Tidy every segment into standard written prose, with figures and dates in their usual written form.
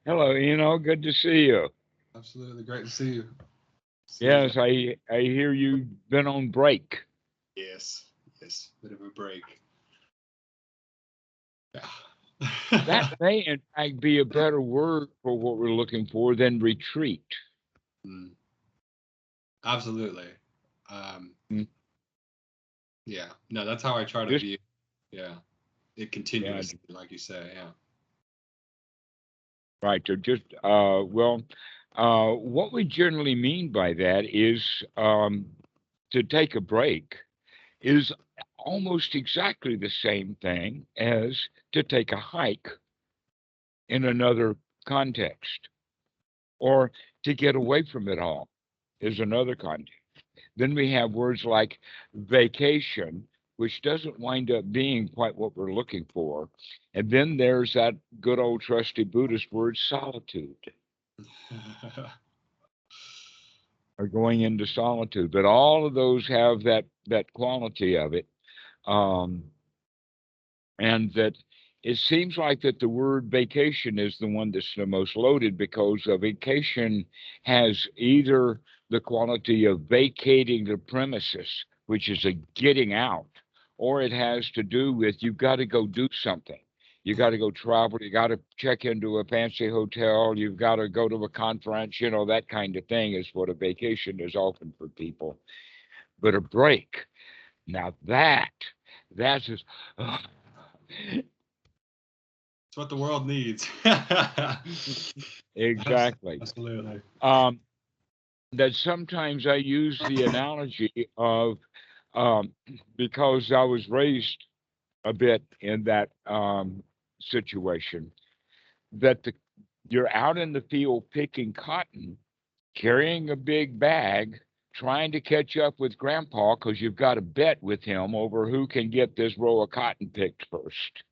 Hello, Eno. Good to see you. Absolutely great to see you. See you. Yes, I hear you've been on break. Yes, yes, bit of a break. That Yeah. may, in fact, be a better word for what we're looking for than retreat. Mm, absolutely. Um, Mm, yeah. No, that's how I try to Just view. Yeah, it yeah, continuously, like you say. Yeah. right. So just what we generally mean by that is to take a break is almost exactly the same thing as to take a hike in another context, or to get away from it all is another context. Then we have words like vacation, which doesn't wind up being quite what we're looking for. And then there's that good old trusty Buddhist word solitude, or going into solitude. But all of those have that quality of it. Um, and that it seems like that the word vacation is the one that's the most loaded, because a vacation has either the quality of vacating the premises, which is a getting out, or it has to do with you've got to go do something. You got to go travel. You got to check into a fancy hotel. You've got to go to a conference. That kind of thing is what a vacation is often for people. But a break, now that's just, It's what the world needs. exactly. Absolutely. Um, that sometimes I use the analogy of, um, because I was raised a bit in that situation, that you're out in the field picking cotton, carrying a big bag, trying to catch up with Grandpa because you've got a bet with him over who can get this row of cotton picked first.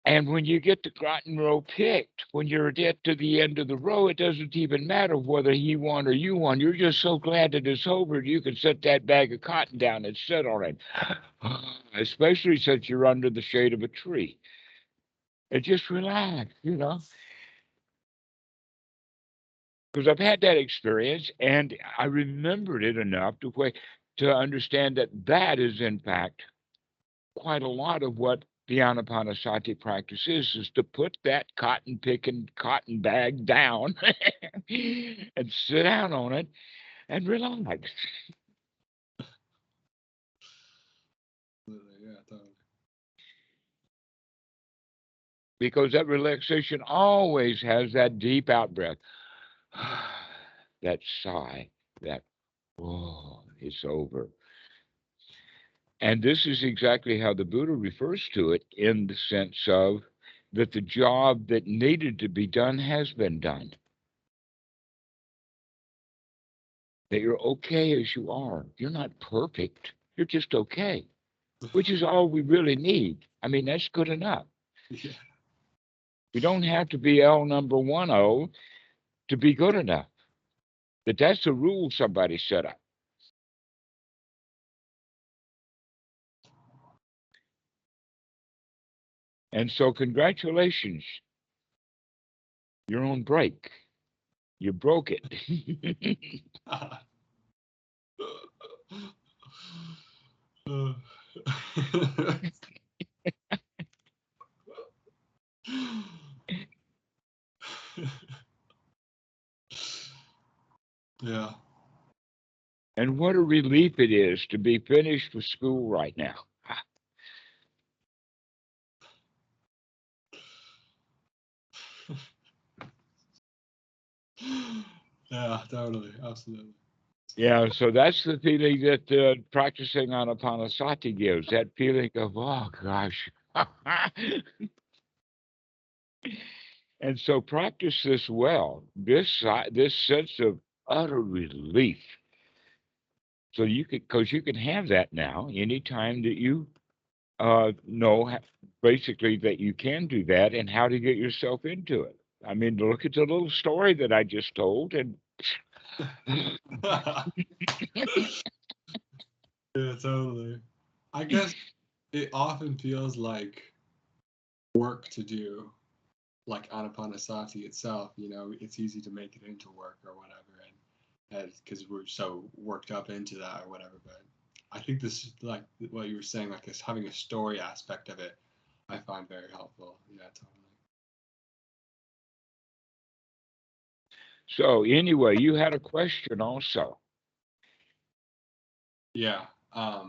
And when you get the cotton row picked, when you're get to the end of the row, it doesn't even matter whether he won or you won. You're just so glad that it's over. You can set that bag of cotton down and sit on it, especially since you're under the shade of a tree. And just relax. Because I've had that experience and I remembered it enough to understand that that is, in fact, quite a lot of what the Ānāpānasati practice is to put that cotton picking cotton bag down and sit down on it and relax. Absolutely. Yeah, totally. Because that relaxation always has that deep out breath, that sigh, that, oh, it's over. And this is exactly how the Buddha refers to it, in the sense of that the job that needed to be done has been done, that you're okay as you are. You're not perfect. You're just okay, which is all we really need. I mean, that's good enough. Yeah. We don't have to be L number 10 to be good enough. That's the rule somebody set up. And so, congratulations, you're on break. You broke it. Yeah. And what a relief it is to be finished with school right now. Yeah, totally. Absolutely. Yeah, so that's the feeling that practicing on Anapanasati gives, that feeling of, oh gosh. And so practice this well, this sense of utter relief. So because you can have that now anytime that you know basically that you can do that and how to get yourself into it. I mean, look at the little story that I just told, and Yeah, totally. I guess it often feels like work to do, like Ānāpānasati itself. It's easy to make it into work or whatever, and because we're so worked up into that or whatever. But I think this, like what you were saying, like this having a story aspect of it, I find very helpful. Yeah, totally. So anyway, you had a question also. Yeah. I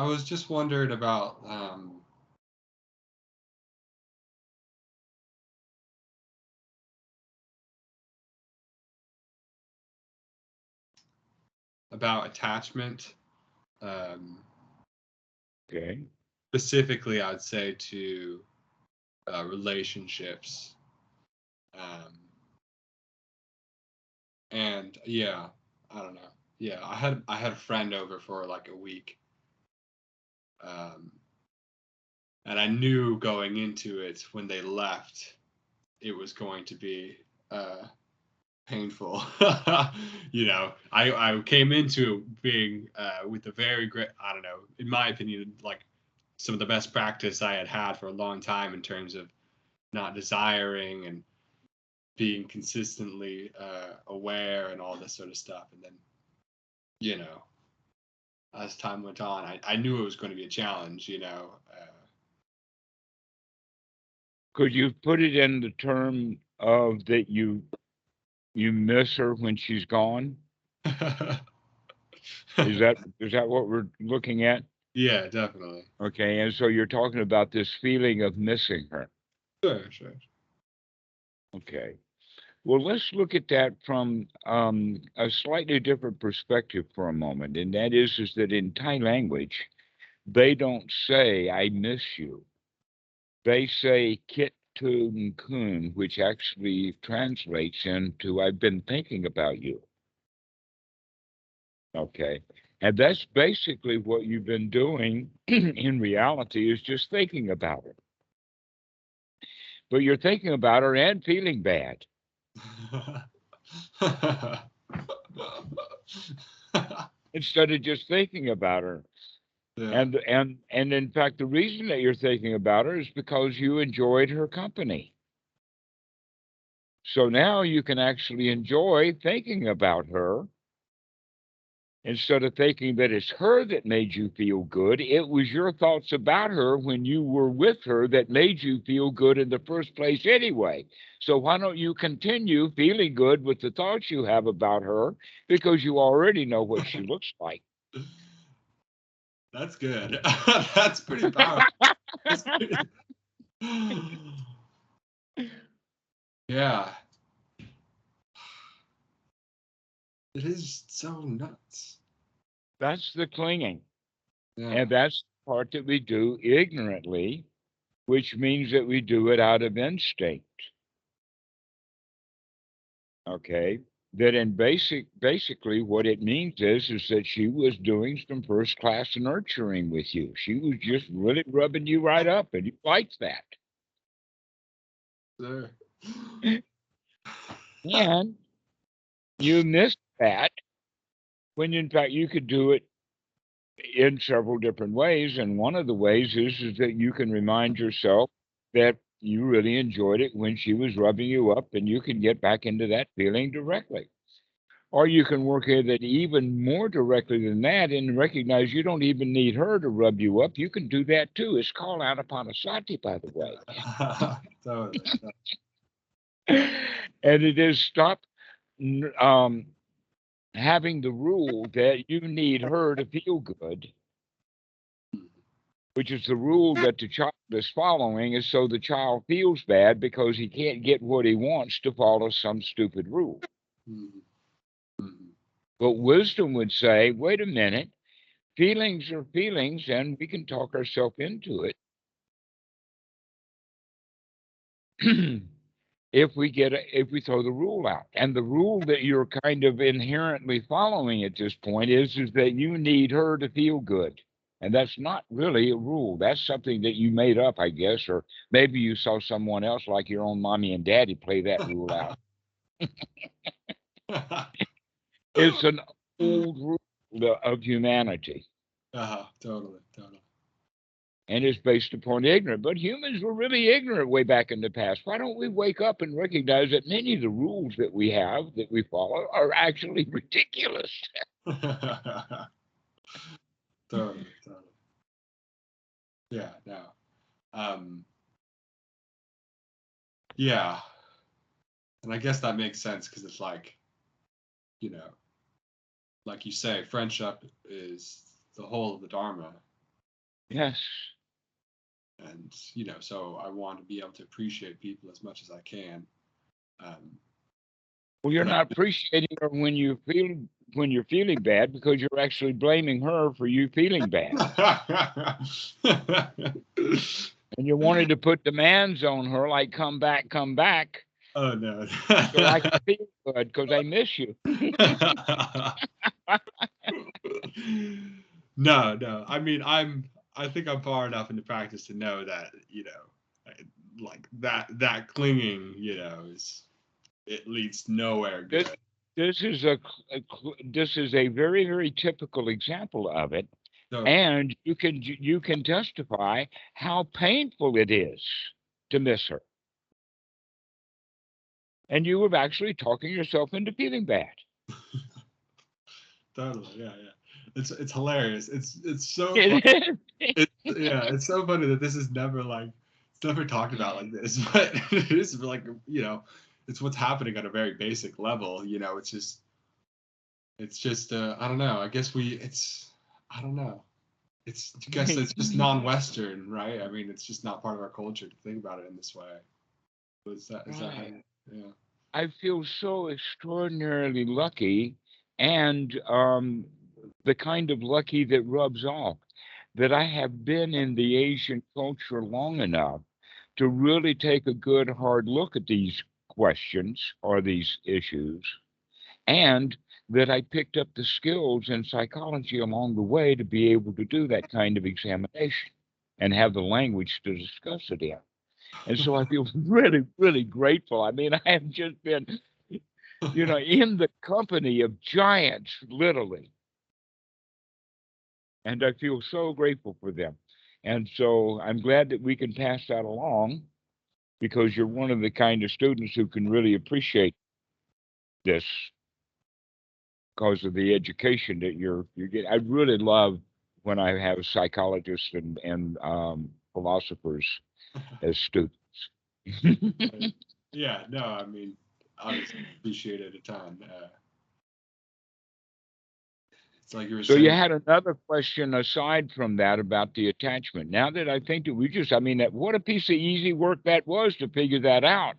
was just wondering about attachment. Okay. Specifically, I'd say to relationships. And yeah, I don't know. Yeah, I had a friend over for like a week, and I knew going into it when they left, it was going to be painful. I came into it being with a very great, I don't know, in my opinion, like some of the best practice I had had for a long time in terms of not desiring and being consistently aware and all this sort of stuff. And then, as time went on, I knew it was going to be a challenge, Could you put it in the term of that you miss her when she's gone? Is that what we're looking at? Yeah, definitely. Okay, and so you're talking about this feeling of missing her. Sure. Okay. Well, let's look at that from a slightly different perspective for a moment, and that is that in Thai language, they don't say "I miss you." They say "Kit Tun Kun," which actually translates into "I've been thinking about you." Okay, and that's basically what you've been doing in reality is just thinking about her. But you're thinking about her and feeling bad. Instead of just thinking about her. Yeah. And in fact, the reason that you're thinking about her is because you enjoyed her company. So now you can actually enjoy thinking about her instead of thinking that it's her that made you feel good. It was your thoughts about her when you were with her that made you feel good in the first place anyway. So why don't you continue feeling good with the thoughts you have about her because you already know what she looks like. That's good. That's pretty powerful. Yeah. It is so nuts. That's the clinging. Yeah. And that's the part that we do ignorantly, which means that we do it out of instinct. Okay. That in basically what it means is that she was doing some first class nurturing with you. She was just really rubbing you right up and you liked that. Sure. And you missed that when in fact you could do it in several different ways. And one of the ways is that you can remind yourself that you really enjoyed it when she was rubbing you up, and you can get back into that feeling directly. Or you can work at it even more directly than that and recognize you don't even need her to rub you up. You can do that too. It's called Ānāpānasati, by the way. Totally. And it is stop having the rule that you need her to feel good, which is the rule that the child is following, is so the child feels bad because he can't get what he wants to follow some stupid rule. But wisdom would say, wait a minute, feelings are feelings, and we can talk ourselves into it. if we throw the rule out. And the rule that you're kind of inherently following at this point is that you need her to feel good. And that's not really a rule. That's something that you made up, I guess, or maybe you saw someone else like your own mommy and daddy play that rule out. It's an old rule. of humanity. Totally. And it's based upon ignorance. But humans were really ignorant way back in the past. Why don't we wake up and recognize that many of the rules that we have, that we follow, are actually ridiculous? Totally. Yeah, no. Yeah. And I guess that makes sense because it's like, you know, like you say, friendship is the whole of the Dharma. Yes. And, you know, so I want to be able to appreciate people as much as I can. Well, you're not appreciating her when you're feeling bad, because you're actually blaming her for you feeling bad. And you wanted to put demands on her, like come back. Oh no. So I can feel good because I miss you. No. I mean, I think I'm far enough into practice to know that, you know, like that clinging, you know, it leads nowhere good. This is a very, very typical example of it. So, And you can testify how painful it is to miss her. And you were actually talking yourself into feeling bad. Totally, yeah. It's hilarious. It's so It funny. is. It's so funny that this is never it's never talked about like this, but it is like, you know, it's what's happening at a very basic level. You know, it's just I don't know. I guess I don't know. I guess it's just non-Western, right? I mean, it's just not part of our culture to think about it in this way. Is that how yeah. I feel so extraordinarily lucky, and the kind of lucky that rubs off, that I have been in the Asian culture long enough to really take a good hard look at these questions or these issues, and that I picked up the skills in psychology along the way to be able to do that kind of examination and have the language to discuss it in. And so I feel really, really grateful. I mean, I have just been, in the company of giants, literally. And I feel so grateful for them. And so I'm glad that we can pass that along, because you're one of the kind of students who can really appreciate this because of the education that you're getting. I really love when I have psychologists and philosophers as students. Yeah, no, I mean, obviously appreciate it a ton. It's like you were So saying. you had another question aside from that about the attachment. Now that I think that what a piece of easy work that was to figure that out.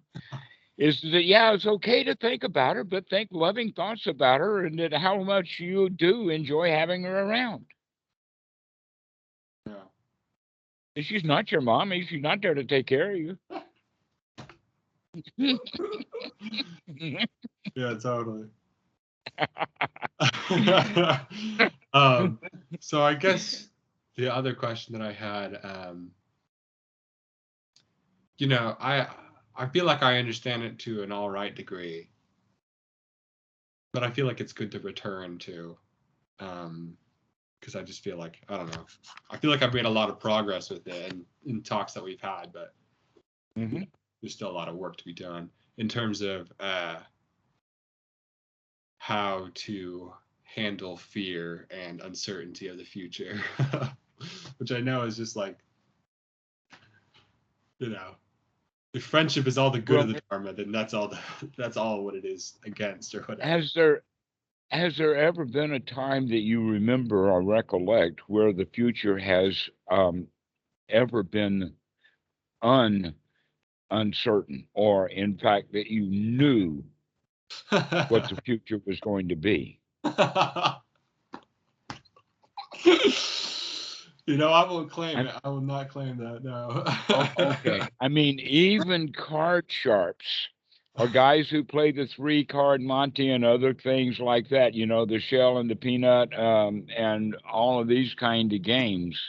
Is that, yeah, it's okay to think about her, but think loving thoughts about her, and that how much you do enjoy having her around. Yeah. She's not your mommy. She's not there to take care of you. Yeah, totally. So I guess the other question that I had, I feel like I understand it to an all right degree, but I feel like it's good to return to, because I just feel like, I don't know, I feel like I've made a lot of progress with it in talks that we've had, but there's still a lot of work to be done in terms of how to handle fear and uncertainty of the future, which I know is just like, if friendship is all the good of the Dharma, then that's all what it is against, or whatever. Has there ever been a time that you remember or recollect where the future has ever been uncertain, or in fact that you knew what the future was going to be? I won't claim it. I will not claim that. No. Okay. I mean, even card sharps or guys who play the 3-card Monte and other things like that, the shell and the peanut, and all of these kind of games,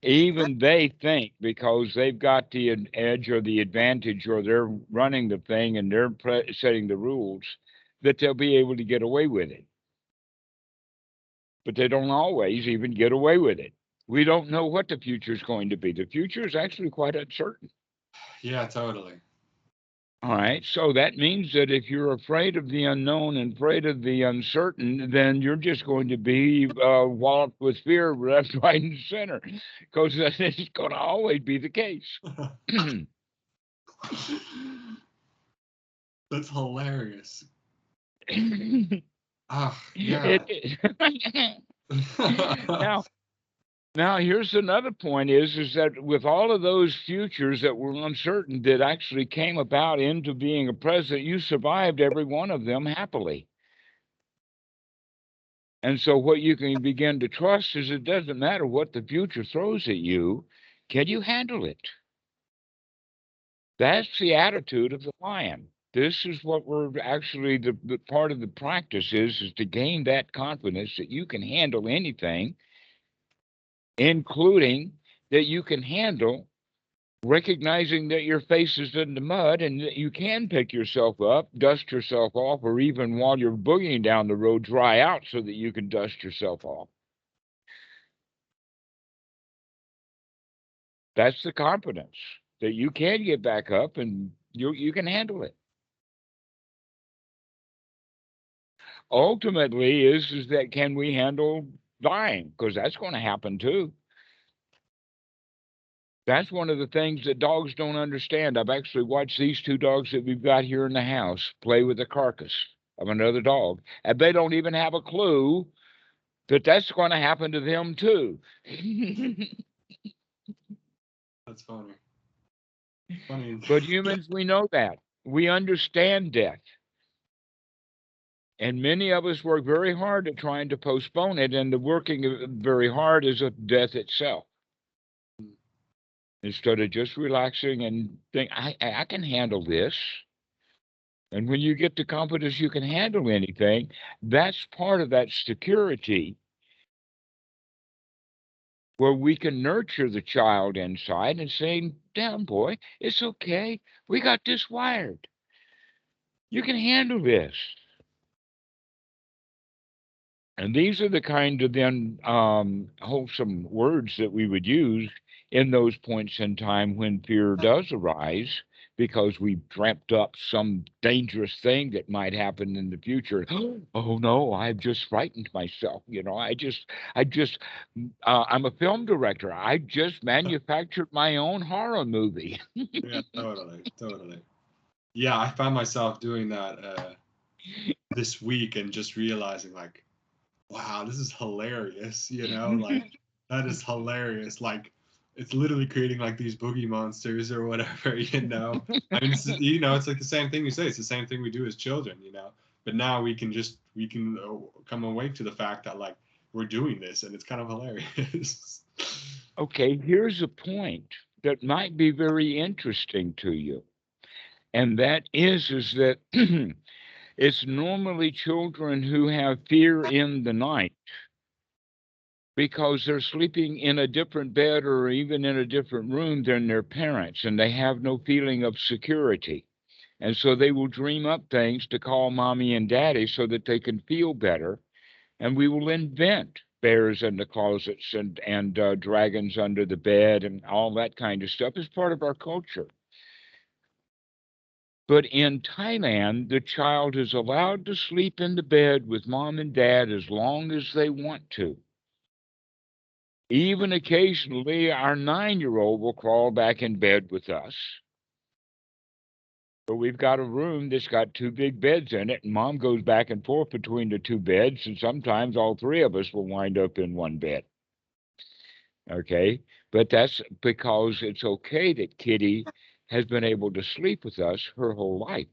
even they think, because they've got the edge or the advantage, or they're running the thing and they're setting the rules, that they'll be able to get away with it. but they don't always even get away with it. We don't know what the future is going to be. The future is actually quite uncertain. Yeah, totally. All right. So that means that if you're afraid of the unknown and afraid of the uncertain, then you're just going to be walloped with fear left, right, and center, because that is going to always be the case. That's hilarious. Ah, yeah. It, now here's another point is that with all of those futures that were uncertain that actually came about into being a president, you survived every one of them happily. And so what you can begin to trust is it doesn't matter what the future throws at you, can you handle it? That's the attitude of the lion. This is what we're actually the part of the practice is to gain that confidence that you can handle anything, including that you can handle recognizing that your face is in the mud and that you can pick yourself up, dust yourself off, or even while you're boogieing down the road, dry out so that you can dust yourself off. That's the confidence that you can get back up and you can handle it. Ultimately, is that can we handle dying? Because that's going to happen too. That's one of the things that dogs don't understand. I've actually watched these two dogs that we've got here in the house play with the carcass of another dog, and they don't even have a clue that that's going to happen to them too. That's funny. Funny. But humans, we know that. We understand death. And many of us work very hard at trying to postpone it, and the working very hard is a death itself. Instead of just relaxing and think, I can handle this. And when you get the confidence you can handle anything, that's part of that security where we can nurture the child inside and saying, down, boy, it's okay. We got this wired. You can handle this. And these are the kind of then wholesome words that we would use in those points in time when fear does arise because we've dreamt up some dangerous thing that might happen in the future. Oh no, I've just frightened myself. I'm a film director. I just manufactured my own horror movie. Yeah, totally. Yeah, I found myself doing that this week and just realizing like, wow, this is hilarious, like that is hilarious. Like it's literally creating like these boogie monsters or whatever, I mean, it's like the same thing you say. It's the same thing we do as children, but now we can come awake to the fact that like we're doing this and it's kind of hilarious. Okay, here's a point that might be very interesting to you. And that is that it's normally children who have fear in the night because they're sleeping in a different bed or even in a different room than their parents, and they have no feeling of security. And so they will dream up things to call mommy and daddy so that they can feel better. And we will invent bears in the closets and dragons under the bed and all that kind of stuff as part of our culture. But in Thailand, the child is allowed to sleep in the bed with mom and dad as long as they want to. Even occasionally, our 9-year-old will crawl back in bed with us. But we've got a room that's got two big beds in it, and mom goes back and forth between the two beds, and sometimes all three of us will wind up in one bed. Okay? But that's because it's okay that Kitty has been able to sleep with us her whole life.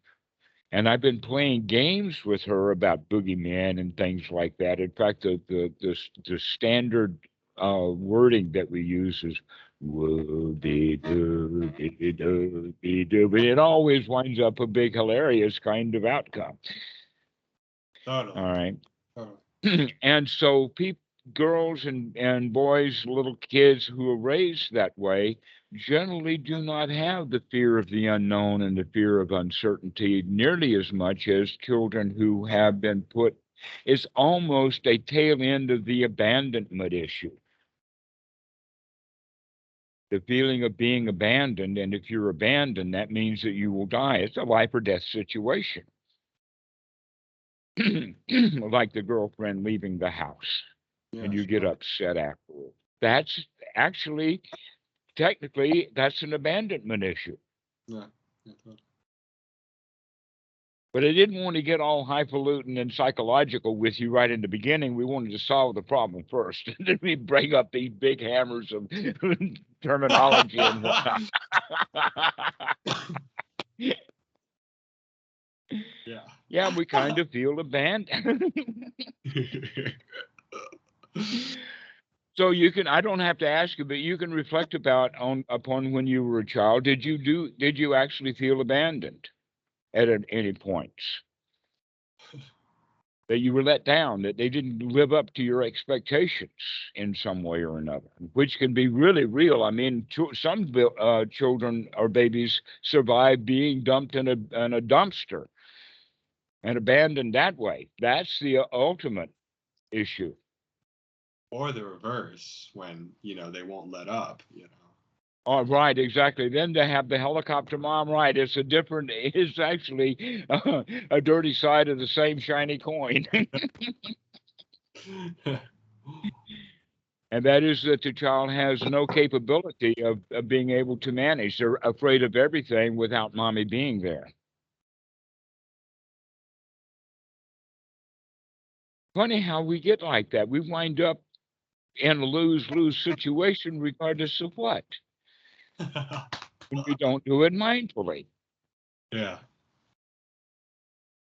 And I've been playing games with her about boogeyman and things like that. In fact, the standard wording that we use is woo-dee-doo, but it always winds up a big hilarious kind of outcome. Totally. All right. Totally. And so girls and boys, little kids who are raised that way generally do not have the fear of the unknown and the fear of uncertainty nearly as much as children who have been put is almost a tail end of the abandonment issue. The feeling of being abandoned, and if you're abandoned, that means that you will die. It's a life or death situation. Like the girlfriend leaving the house, Yeah, and you sure. get upset afterwards. That's actually, technically, that's an abandonment issue. Yeah. Totally. But I didn't want to get all highfalutin and psychological with you right in the beginning. We wanted to solve the problem first. Then we bring up these big hammers of terminology and whatnot. Yeah. Yeah, we kind of feel abandoned. So you can, I don't have to ask you, but you can reflect upon when you were a child. Did you actually feel abandoned at any points? That you were let down, that they didn't live up to your expectations in some way or another, which can be really real. I mean, some children or babies survive being dumped in a dumpster and abandoned that way. That's the ultimate issue. Or the reverse, when they won't let up. Oh, right, exactly. Then to have the helicopter mom, right? It's actually a dirty side of the same shiny coin. And that is that the child has no capability of being able to manage. They're afraid of everything without mommy being there. Funny how we get like that. We wind up in a lose-lose situation regardless of what. When we don't do it mindfully. Yeah.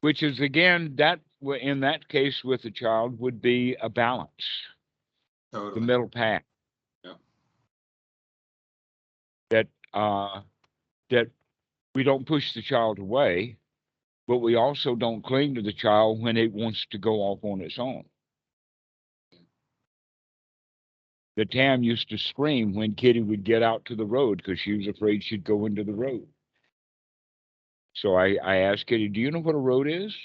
Which is, again, that in that case with the child would be a balance. Totally. The middle path. Yeah. That we don't push the child away, but we also don't cling to the child when it wants to go off on its own. The Tam used to scream when Kitty would get out to the road because she was afraid she'd go into the road. So I asked Kitty, do you know what a road is?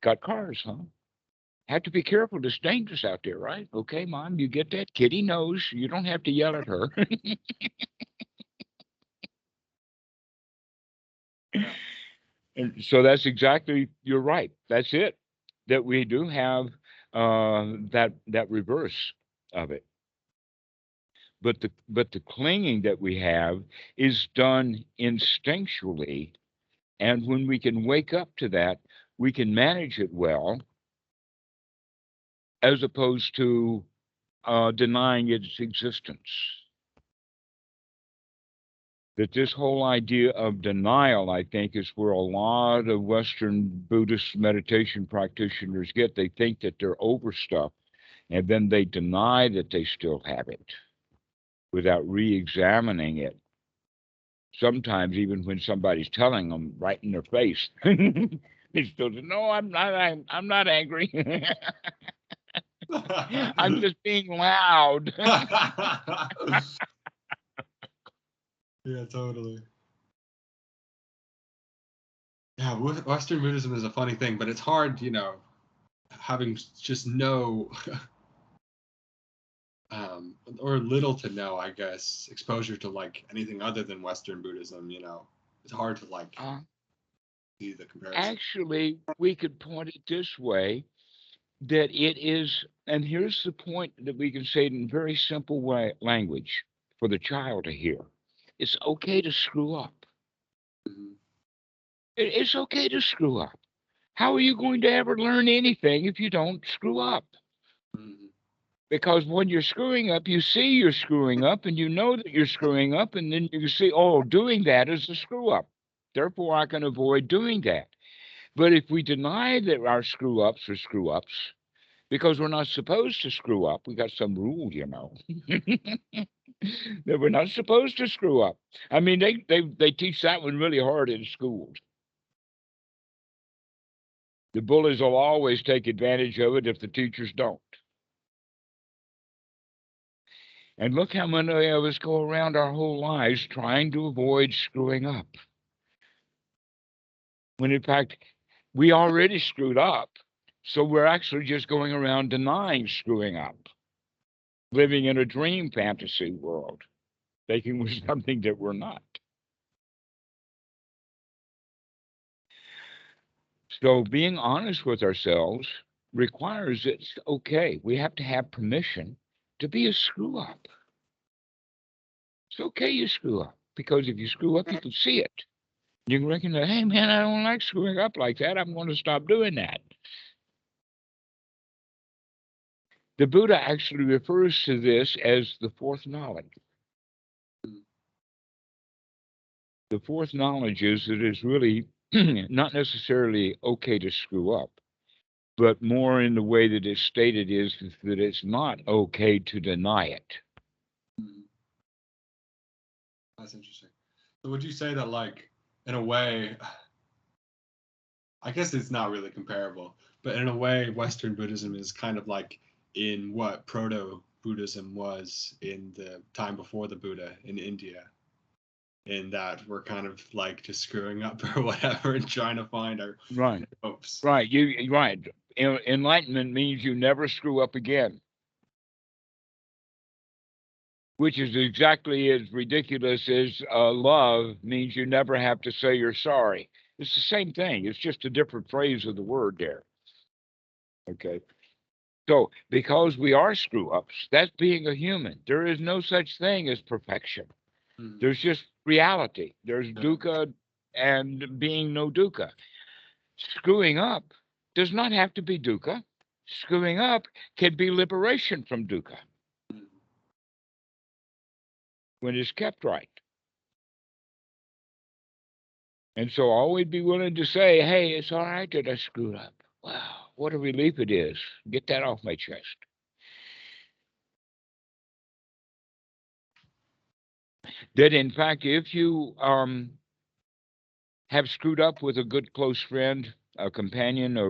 Got cars, huh? Have to be careful. It's dangerous out there, right? Okay, Mom, you get that? Kitty knows. You don't have to yell at her. And so that's exactly, you're right. That's it. That we do have that reverse of it. But the clinging that we have is done instinctually, and when we can wake up to that, we can manage it well, as opposed to denying its existence. That this whole idea of denial, I think, is where a lot of Western Buddhist meditation practitioners get. They think that they're over stuff, and then they deny that they still have it without re-examining it. Sometimes even when somebody's telling them right in their face, they still say, no, I'm not angry. I'm just being loud. Yeah, totally. Yeah, Western Buddhism is a funny thing, but it's hard, having just no or little to no, I guess, exposure to like anything other than Western Buddhism. It's hard to like see the comparison. Actually, we could point it this way, that it is, and here's the point that we can say it in very simple language for the child to hear. It's okay to screw up. Mm-hmm. It's okay to screw up. How are you going to ever learn anything if you don't screw up? Mm-hmm. Because when you're screwing up, you see you're screwing up and you know that you're screwing up, and then you see, oh, doing that is a screw up. Therefore, I can avoid doing that. But if we deny that our screw ups are screw ups, because we're not supposed to screw up, we got some rule, that we're not supposed to screw up. I mean, they teach that one really hard in schools. The bullies will always take advantage of it if the teachers don't. And look how many of us go around our whole lives trying to avoid screwing up. When in fact, we already screwed up. So we're actually just going around denying screwing up, living in a dream fantasy world, thinking we're something that we're not. So being honest with ourselves requires it's okay. We have to have permission to be a screw up. It's okay you screw up, because if you screw up, you can see it. You can recognize, hey man, I don't like screwing up like that. I'm going to stop doing that. The Buddha actually refers to this as the fourth knowledge. The fourth knowledge is that it's really not necessarily okay to screw up, but more in the way that it's stated is that it's not okay to deny it. That's interesting. So would you say that, like, in a way, I guess it's not really comparable, but in a way, Western Buddhism is kind of like in what Proto-Buddhism was in the time before the Buddha in India, in that we're kind of like just screwing up or whatever and trying to find our Right. hopes. Right. Right. Enlightenment means you never screw up again, which is exactly as ridiculous as love means you never have to say you're sorry. It's the same thing. It's just a different phrase of the word there. Okay. So because we are screw ups, that's being a human. There is no such thing as perfection. There's just reality. There's dukkha and being no dukkha. Screwing up does not have to be dukkha. Screwing up can be liberation from dukkha when it's kept right. And so always be willing to say, hey, it's all right that I screwed up. Wow, what a relief it is. Get that off my chest. That in fact, if you have screwed up with a good close friend, a companion, a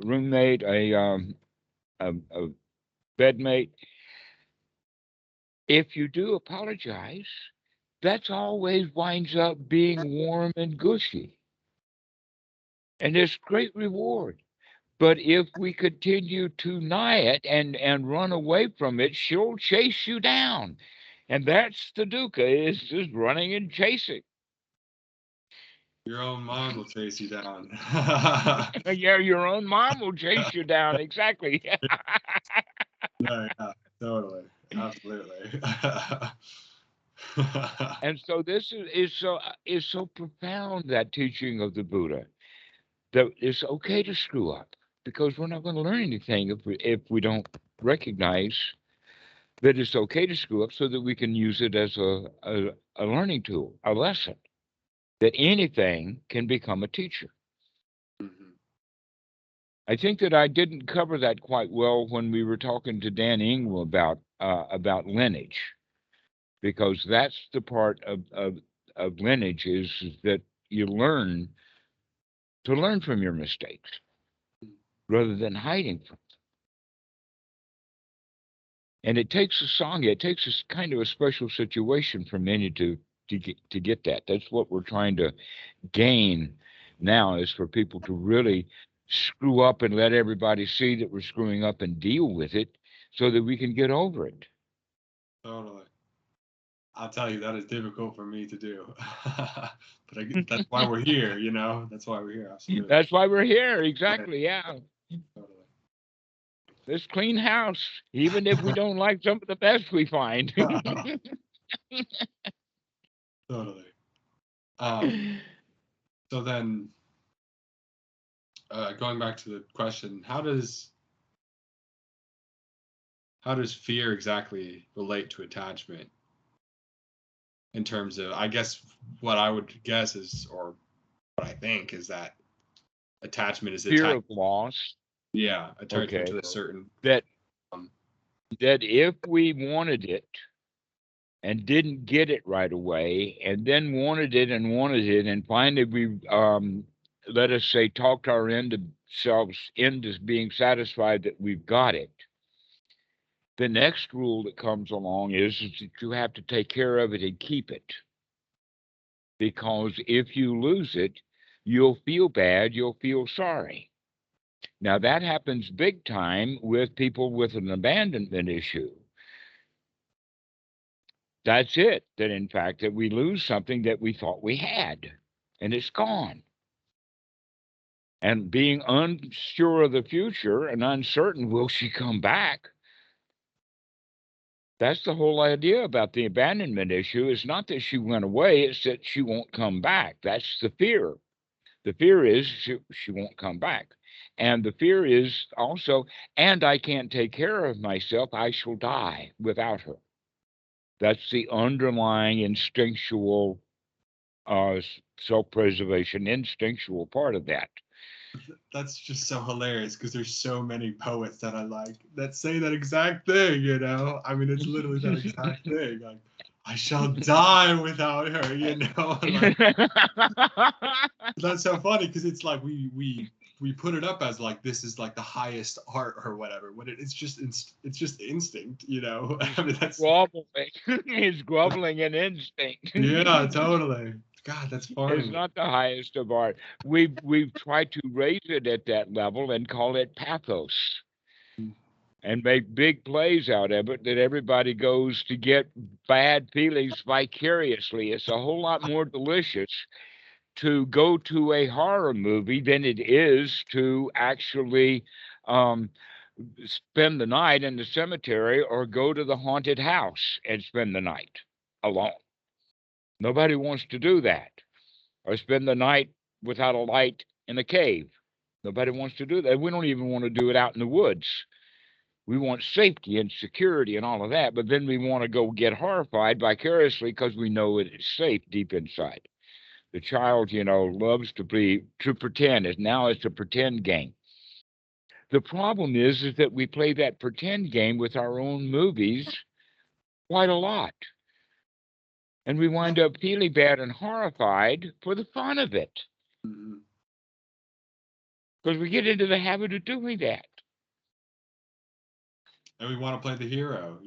roommate, a bedmate, if you do apologize, that's always winds up being warm and gushy. And there's great reward. But if we continue to deny it and run away from it, she'll chase you down. And that's the dukkha, is just running and chasing. Your own mind will chase you down. Yeah, your own mom will chase you down. Exactly. Yeah, totally. Absolutely. And so this is so profound, that teaching of the Buddha, that it's okay to screw up, because we're not going to learn anything if we don't recognize that it's okay to screw up, so that we can use it as a learning tool, a lesson, that anything can become a teacher. I think that I didn't cover that quite well when we were talking to Dan Ingram about lineage, because that's the part of lineage is that you learn to learn from your mistakes rather than hiding from them. And it takes a Sangha, it takes a kind of a special situation for many to get that. That's what we're trying to gain now, is for people to really screw up and let everybody see that we're screwing up and deal with it, so that we can get over it. Totally. I'll tell you, that is difficult for me to do. But that's why we're here, you know? That's why we're here. Absolutely. That's why we're here. Exactly. Yeah. Totally. Let's clean house, even if we don't like some of the best we find. Totally. So then, going back to the question, how does fear exactly relate to attachment? In terms of, I guess what I would guess is, or what I think is, that attachment is Fear of loss. Yeah, attachment Okay. to a certain That if we wanted it and didn't get it right away, and then wanted it, and finally we let us say talked our selves into being satisfied that we've got it, the next rule that comes along is that you have to take care of it and keep it, because if you lose it, you'll feel bad, you'll feel sorry. Now, that happens big time with people with an abandonment issue. That's it. That, in fact, that we lose something that we thought we had, and it's gone. And being unsure of the future and uncertain, will she come back? That's the whole idea about the abandonment issue. It's not that she went away, it's that she won't come back. That's the fear. The fear is she won't come back. And the fear is also, and I can't take care of myself, I shall die without her. That's the underlying instinctual self-preservation, instinctual part of that. That's just so hilarious because there's so many poets that I like that say that exact thing, you know? I mean, it's literally that exact thing. Like, I shall die without her, you know? Like, that's so funny because it's like we put it up as like this is like the highest art or whatever when it's just instinct, you know? I mean, that's groveling. He's groveling in instinct. yeah, totally. God, that's funny. It's not the highest of art. We've tried to raise it at that level and call it pathos, and make big plays out of it that everybody goes to get bad feelings vicariously. It's a whole lot more delicious to go to a horror movie than it is to actually um, spend the night in the cemetery or go to the haunted house and spend the night alone. Nobody wants to do that. Or spend the night without a light in a cave. Nobody wants to do that. We don't even want to do it out in the woods. We want safety and security and all of that, but then we want to go get horrified vicariously because we know it is safe deep inside. The child, loves to pretend. Now it's a pretend game. The problem is that we play that pretend game with our own movies quite a lot. And we wind up feeling bad and horrified for the fun of it. Because we get into the habit of doing that. And we want to play the hero,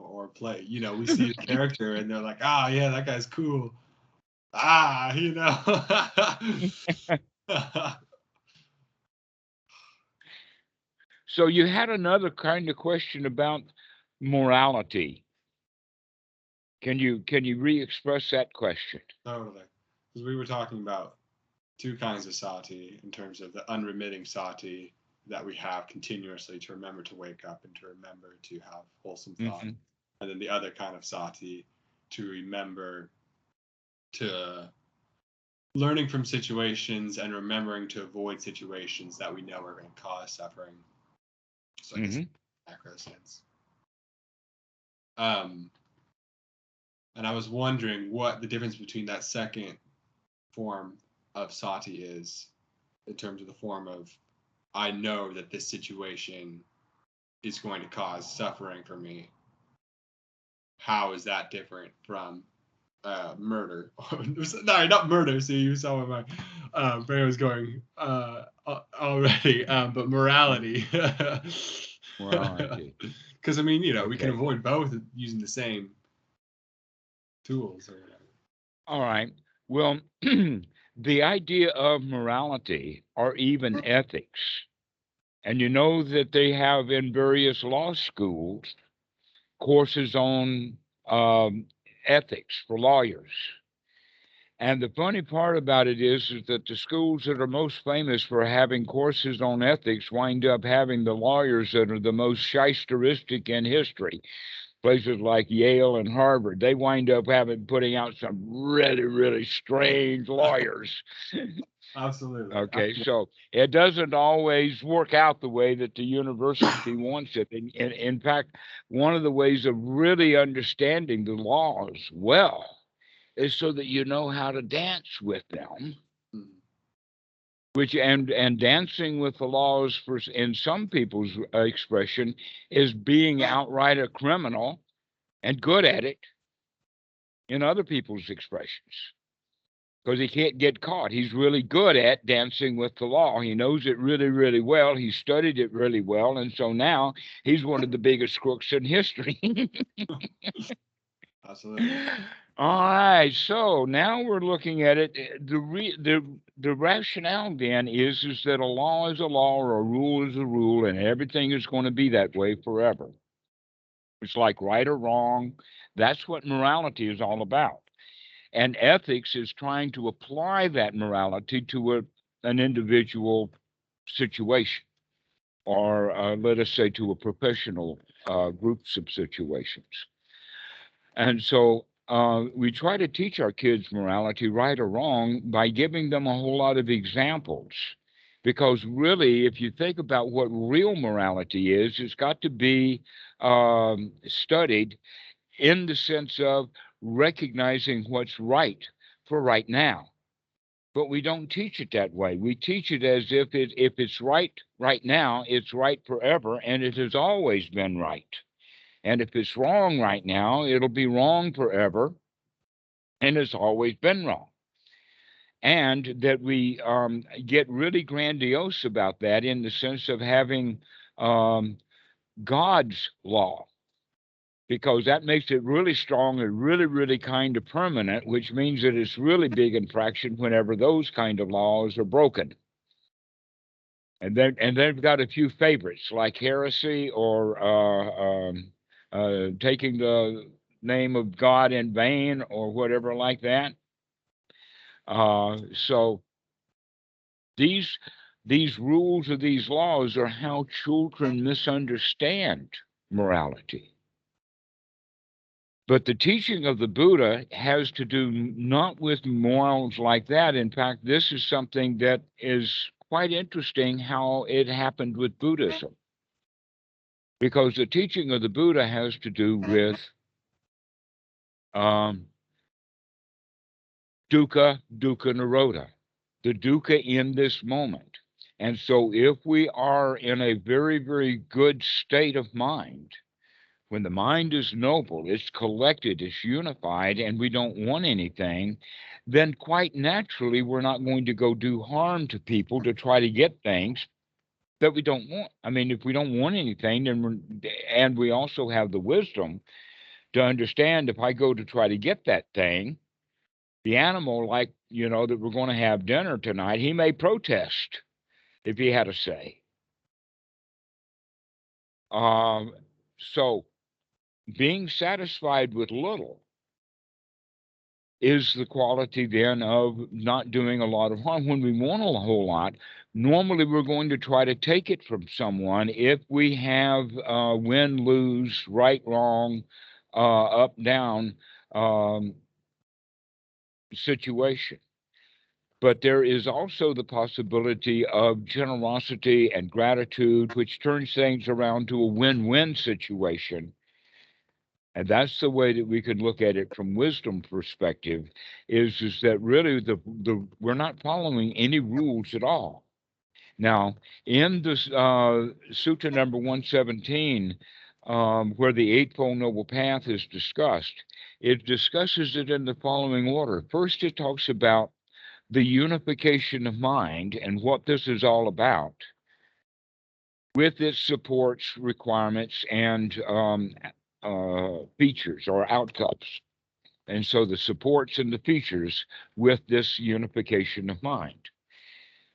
or play, we see a character and they're like, yeah, that guy's cool. So you had another kind of question about morality. Can you re-express that question? Totally. Because we were talking about two kinds of sati in terms of the unremitting sati that we have continuously to remember to wake up and to remember to have wholesome thought. And then the other kind of sati to remember to learning from situations and remembering to avoid situations that we know are going to cause suffering. So I guess macro sense. And I was wondering what the difference between that second form of sati is in terms of the form of I know that this situation is going to cause suffering for me. How is that different from murder? No, not murder. See, you saw where my brain was going already. But morality. Morality. Because I mean, we can avoid both using the same tools or whatever. All right. Well, the idea of morality or even ethics, and you know that they have in various law schools courses on ethics for lawyers. And the funny part about it is that the schools that are most famous for having courses on ethics wind up having the lawyers that are the most shysteristic in history. Places like Yale and Harvard, they wind up putting out some really, really strange lawyers. Absolutely. Okay, so it doesn't always work out the way that the university wants it. In fact, one of the ways of really understanding the laws well is so that you know how to dance with them. Which and dancing with the laws, for in some people's expression, is being outright a criminal and good at it in other people's expressions. Because he can't get caught. He's really good at dancing with the law. He knows it really, really well. He studied it really well. And so now he's one of the biggest crooks in history. Absolutely. All right, so now we're looking at it. The rationale then is that a law is a law or a rule is a rule, and everything is going to be that way forever. It's like right or wrong. That's what morality is all about. And ethics is trying to apply that morality to an individual situation, or let us say to a professional groups of situations. And so we try to teach our kids morality, right or wrong, by giving them a whole lot of examples. Because really, if you think about what real morality is, it's got to be studied in the sense of recognizing what's right for right now. But we don't teach it that way. We teach it as if it's right now, it's right forever, and it has always been right. And if it's wrong right now, it'll be wrong forever, and it's always been wrong. And that we get really grandiose about that in the sense of having um, God's law, because that makes it really strong and really, really kind of permanent, which means that it's really big infraction whenever those kind of laws are broken. And they've got a few favorites like heresy or taking the name of God in vain or whatever like that. So these these rules or these laws are how children misunderstand morality. But the teaching of the Buddha has to do not with morals like that. In fact, this is something that is quite interesting how it happened with Buddhism, because the teaching of the Buddha has to do with um, dukkha, dukkha nirodha, the dukkha in this moment. And so, if we are in a very, very good state of mind, when the mind is noble, it's collected, it's unified, and we don't want anything, then quite naturally, we're not going to go do harm to people to try to get things that we don't want. I mean, if we don't want anything, and we also have the wisdom to understand if I go to try to get that thing, the animal, like, that we're going to have dinner tonight, he may protest if he had a say. Um, so being satisfied with little is the quality then of not doing a lot of harm. When we want a whole lot, normally we're going to try to take it from someone if we have win, lose, right, wrong, up, down um, situation. But there is also the possibility of generosity and gratitude, which turns things around to a win win situation. And that's the way that we can look at it from wisdom perspective, is that really we're not following any rules at all. Now, in this Sutta number 117, where the Eightfold Noble Path is discussed, it discusses it in the following order. First, it talks about the unification of mind and what this is all about, with its supports, requirements, and features or outcomes. And so the supports and the features with this unification of mind.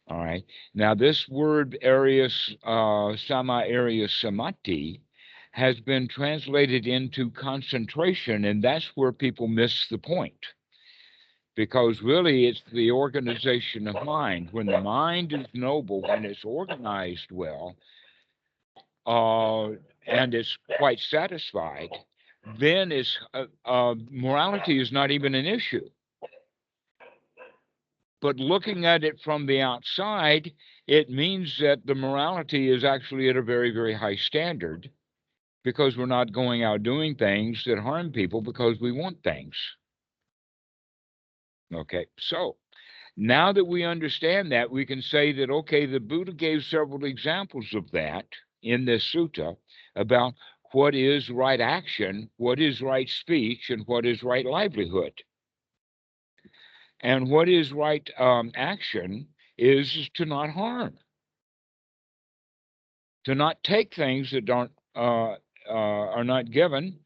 All right. Now, this word Arius, sama Arius samati, has been translated into concentration, and that's where people miss the point. Because really, it's the organization of mind. When the mind is noble, when it's organized well, uh, and it's quite satisfied, then it's morality is not even an issue. But looking at it from the outside, it means that the morality is actually at a very, very high standard, because we're not going out doing things that harm people because we want things. Okay, so now that we understand that, we can say that, okay, the Buddha gave several examples of that in this sutta about what is right action, what is right speech, and what is right livelihood. And what is right action is to not harm, to not take things that don't are not given,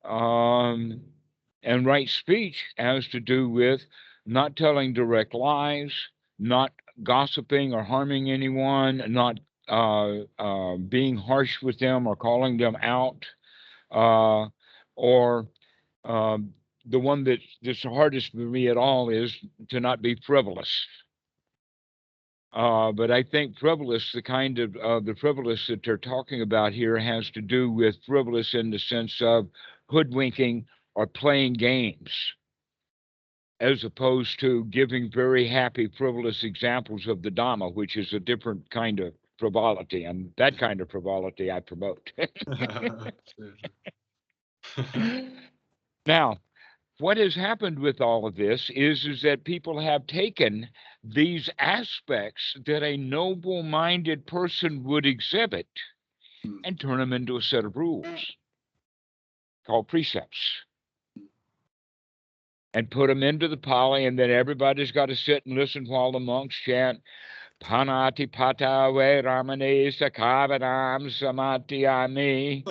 um, And right speech has to do with not telling direct lies, not gossiping or harming anyone, not being harsh with them or calling them out, or um, the one that's the hardest for me at all is to not be frivolous. But I think frivolous, the kind of the frivolous that they're talking about here, has to do with frivolous in the sense of hoodwinking or playing games, as opposed to giving very happy, frivolous examples of the Dhamma, which is a different kind of frivolity. And that kind of frivolity I promote. Now, what has happened with all of this is that people have taken these aspects that a noble-minded person would exhibit and turn them into a set of rules called precepts, and put them into the Pali, and then everybody's got to sit and listen while the monks chant Panati pata we ramane sakavaram samatiyami.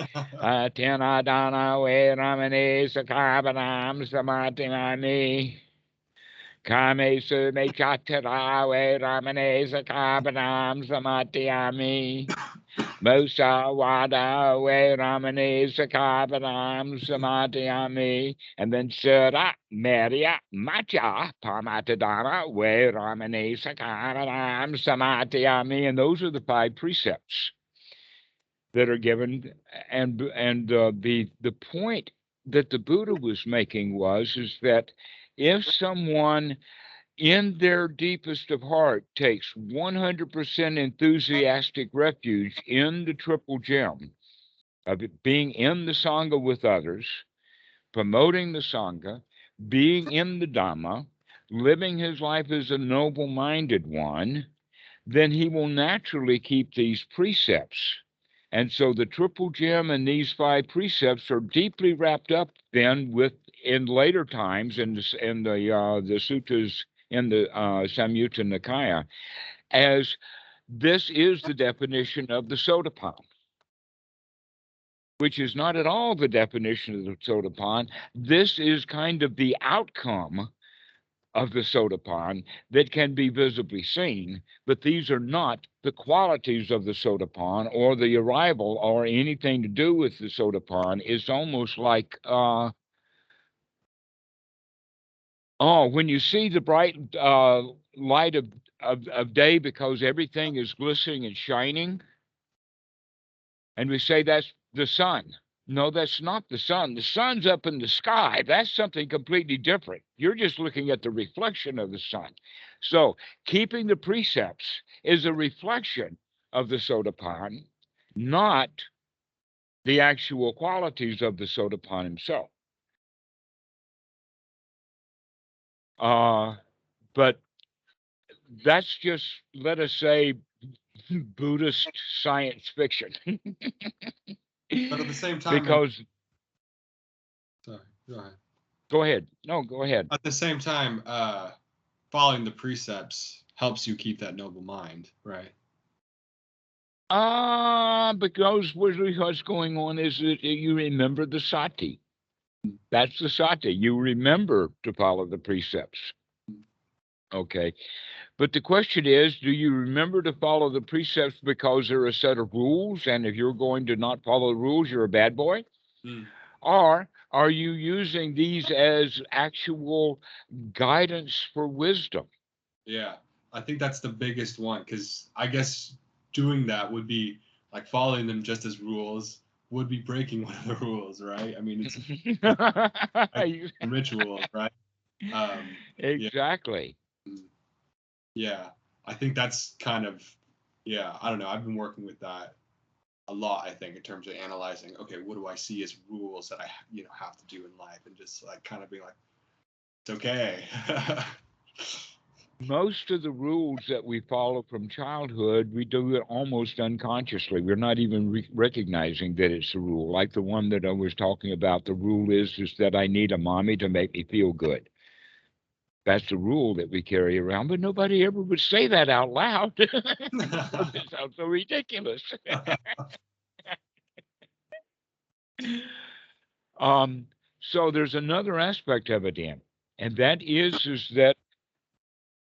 Tena dana we ramane sakavaram samatiyami. Kame su me chatara we ramane sakavaram samatiyami. Musa wada we ramane sakavaram samatiyami. And then Sura Maria Macha Pamatadana we ramane sakavaram samatiyami. And those are the 5 precepts that are given. And the point that the Buddha was making is that if someone in their deepest of heart takes 100% enthusiastic refuge in the triple gem of it being in the Sangha with others, promoting the Sangha, being in the Dhamma, living his life as a noble-minded one, then he will naturally keep these precepts. And so the triple gem and these 5 precepts are deeply wrapped up then with, in later times, in the sutras in the Samyutta Nikaya, as this is the definition of the Sotapanna, which is not at all the definition of the Sotapanna. This is kind of the outcome of the Sotapanna that can be visibly seen, but these are not the qualities of the Sotapanna or the arrival or anything to do with the Sotapanna. It's almost like when you see the bright light of day because everything is glistening and shining, and we say that's the sun. No, that's not the sun. The sun's up in the sky. That's something completely different. You're just looking at the reflection of the sun. So keeping the precepts is a reflection of the Sotapanna, not the actual qualities of the Sotapanna himself. But that's just, let us say, Buddhist science fiction. But at the same time, because sorry, go ahead. Go ahead. No, go ahead. At the same time, following the precepts helps you keep that noble mind, right? Because what's going on is that you remember the Sati. That's the Sati. You remember to follow the precepts. Okay. But the question is, do you remember to follow the precepts because they're a set of rules, and if you're going to not follow the rules, you're a bad boy? Or are you using these as actual guidance for wisdom? Yeah, I think that's the biggest one, because I guess doing that would be like following them just as rules would be breaking one of the rules, right? I mean, it's ritual, right? Exactly. Yeah, I think that's kind of, I don't know. I've been working with that a lot, I think, in terms of analyzing, okay, what do I see as rules that I, have to do in life, and just like kind of being like, it's okay. Most of the rules that we follow from childhood, we do it almost unconsciously. We're not even recognizing that it's a rule. Like the one that I was talking about, the rule is that I need a mommy to make me feel good. That's the rule that we carry around, but nobody ever would say that out loud. It sounds so ridiculous. So there's another aspect of it in, and that is that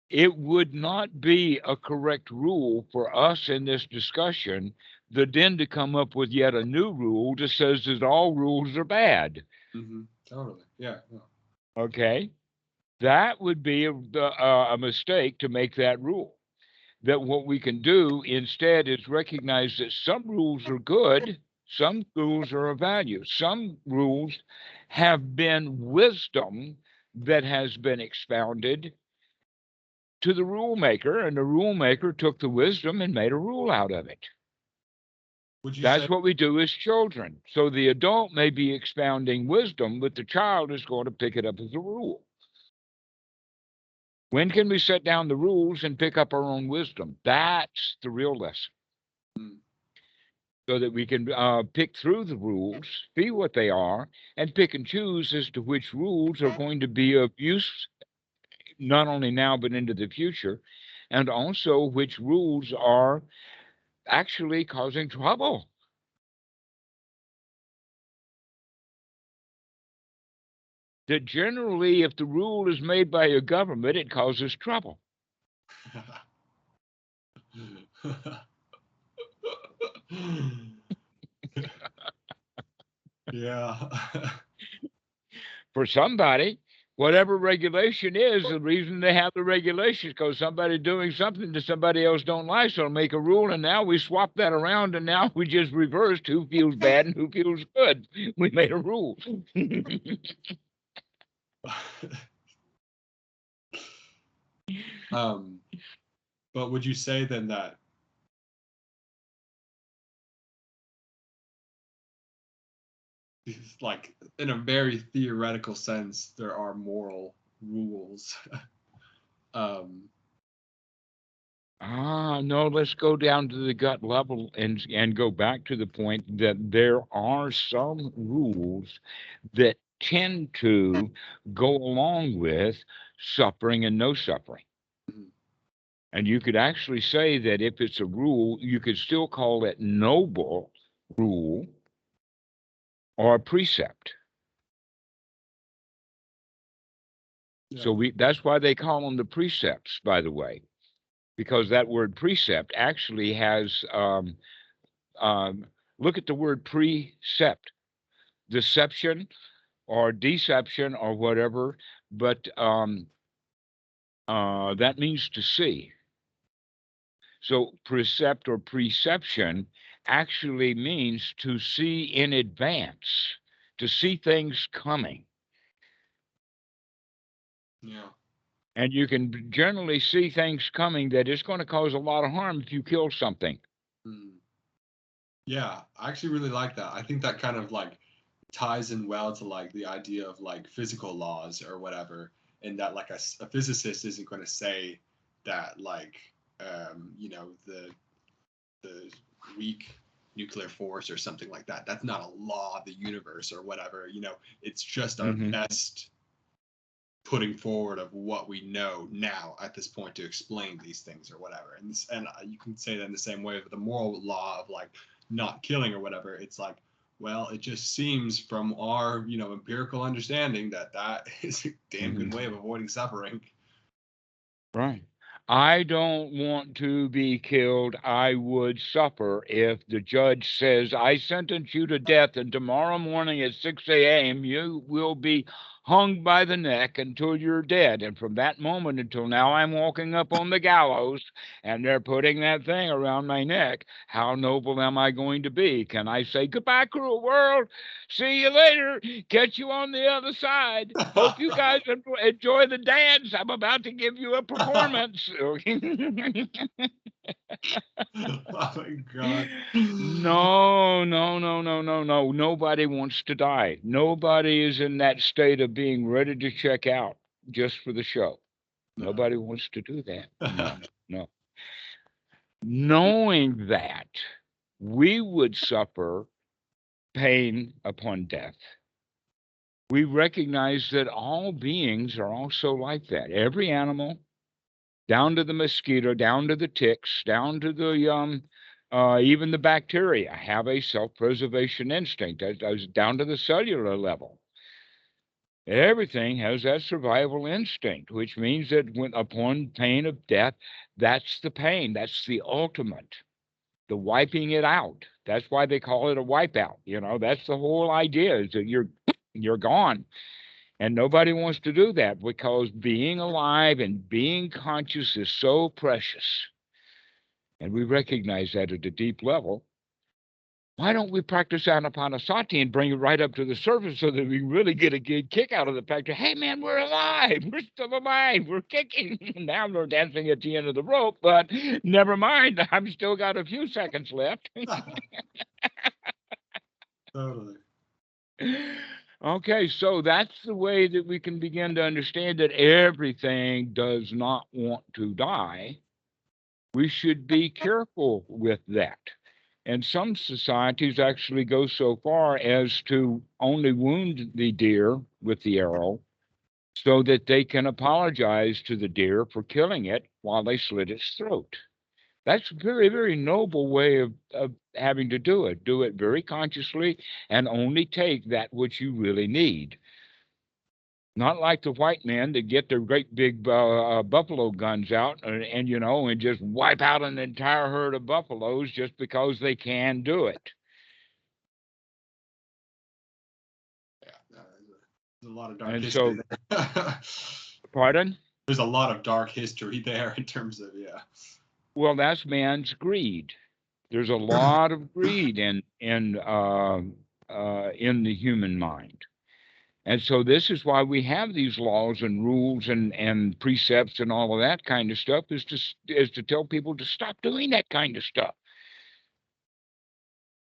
it would not be a correct rule for us in this discussion then to come up with yet a new rule that says that all rules are bad. Totally. Yeah. No. Okay? That would be a mistake to make that rule. That what we can do instead is recognize that some rules are good, some rules are of value, some rules have been wisdom that has been expounded to the rule maker, and the rule maker took the wisdom and made a rule out of it. Would you That's say? what we do as children. So the adult may be expounding wisdom, but the child is going to pick it up as a rule. When can we set down the rules and pick up our own wisdom? That's the real lesson. So that we can pick through the rules, see what they are, and pick and choose as to which rules are going to be of use, not only now, but into the future, and also which rules are actually causing trouble. That generally, if the rule is made by a government, it causes trouble. Yeah. For somebody, whatever regulation is, the reason they have the regulation is because somebody doing something that somebody else don't like, so make a rule, and now we swap that around, and now we just reversed who feels bad and who feels good. We made a rule. But would you say then that like in a very theoretical sense there are moral rules? No, let's go down to the gut level and go back to the point that there are some rules that tend to go along with suffering and no suffering. And you could actually say that if it's a rule, you could still call it noble rule or a precept. Yeah. So that's why they call them the precepts, by the way, because that word precept actually has look at the word precept, deception or deception or whatever, but that means to see. So precept or preception actually means to see in advance, to see things coming. Yeah. And you can generally see things coming that it's going to cause a lot of harm if you kill something. Yeah, I actually really like that. I think that kind of like ties in well to like the idea of like physical laws or whatever, and that like a physicist isn't going to say that like the weak nuclear force or something like that. That's not a law of the universe or whatever. It's just our best putting forward of what we know now at this point to explain these things or whatever. And you can say that in the same way with the moral law of like not killing or whatever. It's like, well, it just seems from our empirical understanding that is a damn good way of avoiding suffering. Right. I don't want to be killed. I would suffer if the judge says, I sentence you to death, and tomorrow morning at 6 a.m., you will be hung by the neck until you're dead. And from that moment until now, I'm walking up on the gallows, and they're putting that thing around my neck. How noble am I going to be? Can I say, goodbye, cruel world? See you later. Catch you on the other side. Hope you guys enjoy the dance. I'm about to give you a performance. Oh my God. No, no, no, no, no, no. Nobody wants to die. Nobody is in that state of being ready to check out just for the show. No. Nobody wants to do that. No, no. Knowing that we would suffer pain upon death, we recognize that all beings are also like that. Every animal, down to the mosquito, down to the ticks, down to the even the bacteria, have a self-preservation instinct, down to the cellular level. Everything has that survival instinct, which means that when upon pain of death, that's the pain. That's the ultimate, the wiping it out. That's why they call it a wipeout. That's the whole idea is that you're gone. And nobody wants to do that because being alive and being conscious is so precious. And we recognize that at a deep level. Why don't we practice Ānāpānasati and bring it right up to the surface so that we really get a good kick out of the fact that, hey, man, we're alive. We're still alive. We're kicking. Now we're dancing at the end of the rope, but never mind. I've still got a few seconds left. Totally. Okay, so that's the way that we can begin to understand that everything does not want to die. We should be careful with that. And some societies actually go so far as to only wound the deer with the arrow so that they can apologize to the deer for killing it while they slit its throat. That's a very, very noble way of having to do it. Do it very consciously and only take that which you really need. Not like the white men that get their great big buffalo guns out and just wipe out an entire herd of buffaloes just because they can do it. Yeah, there's a lot of dark And history so, there. pardon? There's a lot of dark history there in terms of, yeah. Well, that's man's greed. There's a lot of greed in the human mind. And so this is why we have these laws and rules and precepts and all of that kind of stuff is to tell people to stop doing that kind of stuff.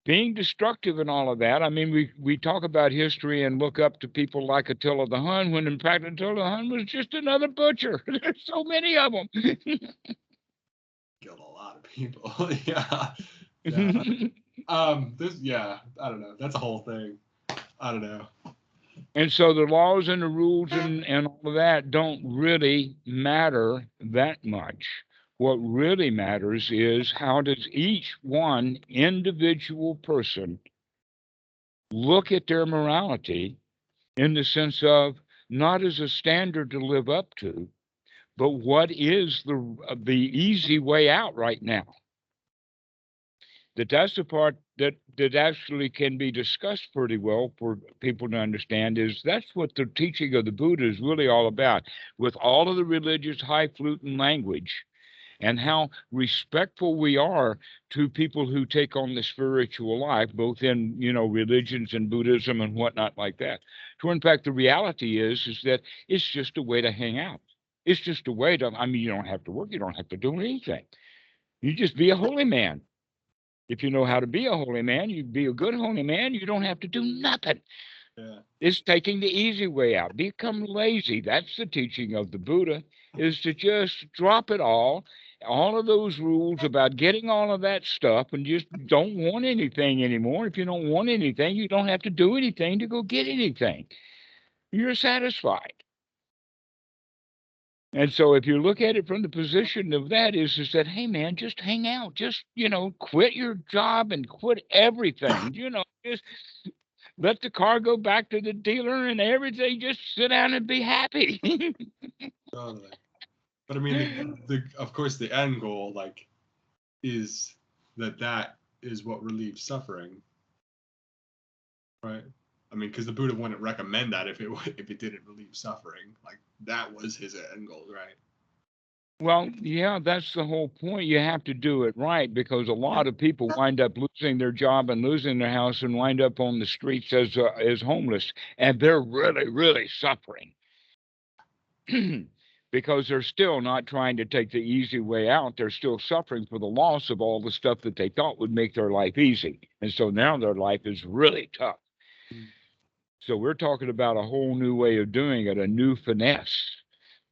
Being destructive and all of that. I mean, we talk about history and look up to people like Attila the Hun, when in fact Attila the Hun was just another butcher. There's so many of them. Killed a lot of people. Yeah. Yeah. Yeah, I don't know. That's a whole thing. I don't know. And so the laws and the rules and all of that don't really matter that much. What really matters is how does each one individual person look at their morality in the sense of not as a standard to live up to, but what is the easy way out right now. That's the part that actually can be discussed pretty well for people to understand is that's what the teaching of the Buddha is really all about, with all of the religious highfalutin language and how respectful we are to people who take on the spiritual life, both in religions and Buddhism and whatnot like that. So in fact, the reality is that it's just a way to hang out. It's just a way to, I mean, you don't have to work, you don't have to do anything. You just be a holy man. If you know how to be a holy man, you be a good holy man, you don't have to do nothing. Yeah. It's taking the easy way out. Become lazy. That's the teaching of the Buddha, is to just drop it all of those rules about getting all of that stuff and just don't want anything anymore. If you don't want anything, you don't have to do anything to go get anything. You're satisfied. And so if you look at it from the position of that is that, hey, man, just hang out. Just, quit your job and quit everything. Just let the car go back to the dealer and everything. Just sit down and be happy. Totally. But I mean, of course, the end goal, is that is what relieves suffering, right? I mean, because the Buddha wouldn't recommend that if it didn't relieve suffering. Like that was his end goal, right? Well, yeah, that's the whole point. You have to do it right because a lot of people wind up losing their job and losing their house and wind up on the streets as homeless, and they're really, really suffering because they're still not trying to take the easy way out. They're still suffering for the loss of all the stuff that they thought would make their life easy, and so now their life is really tough. So we're talking about a whole new way of doing it, a new finesse,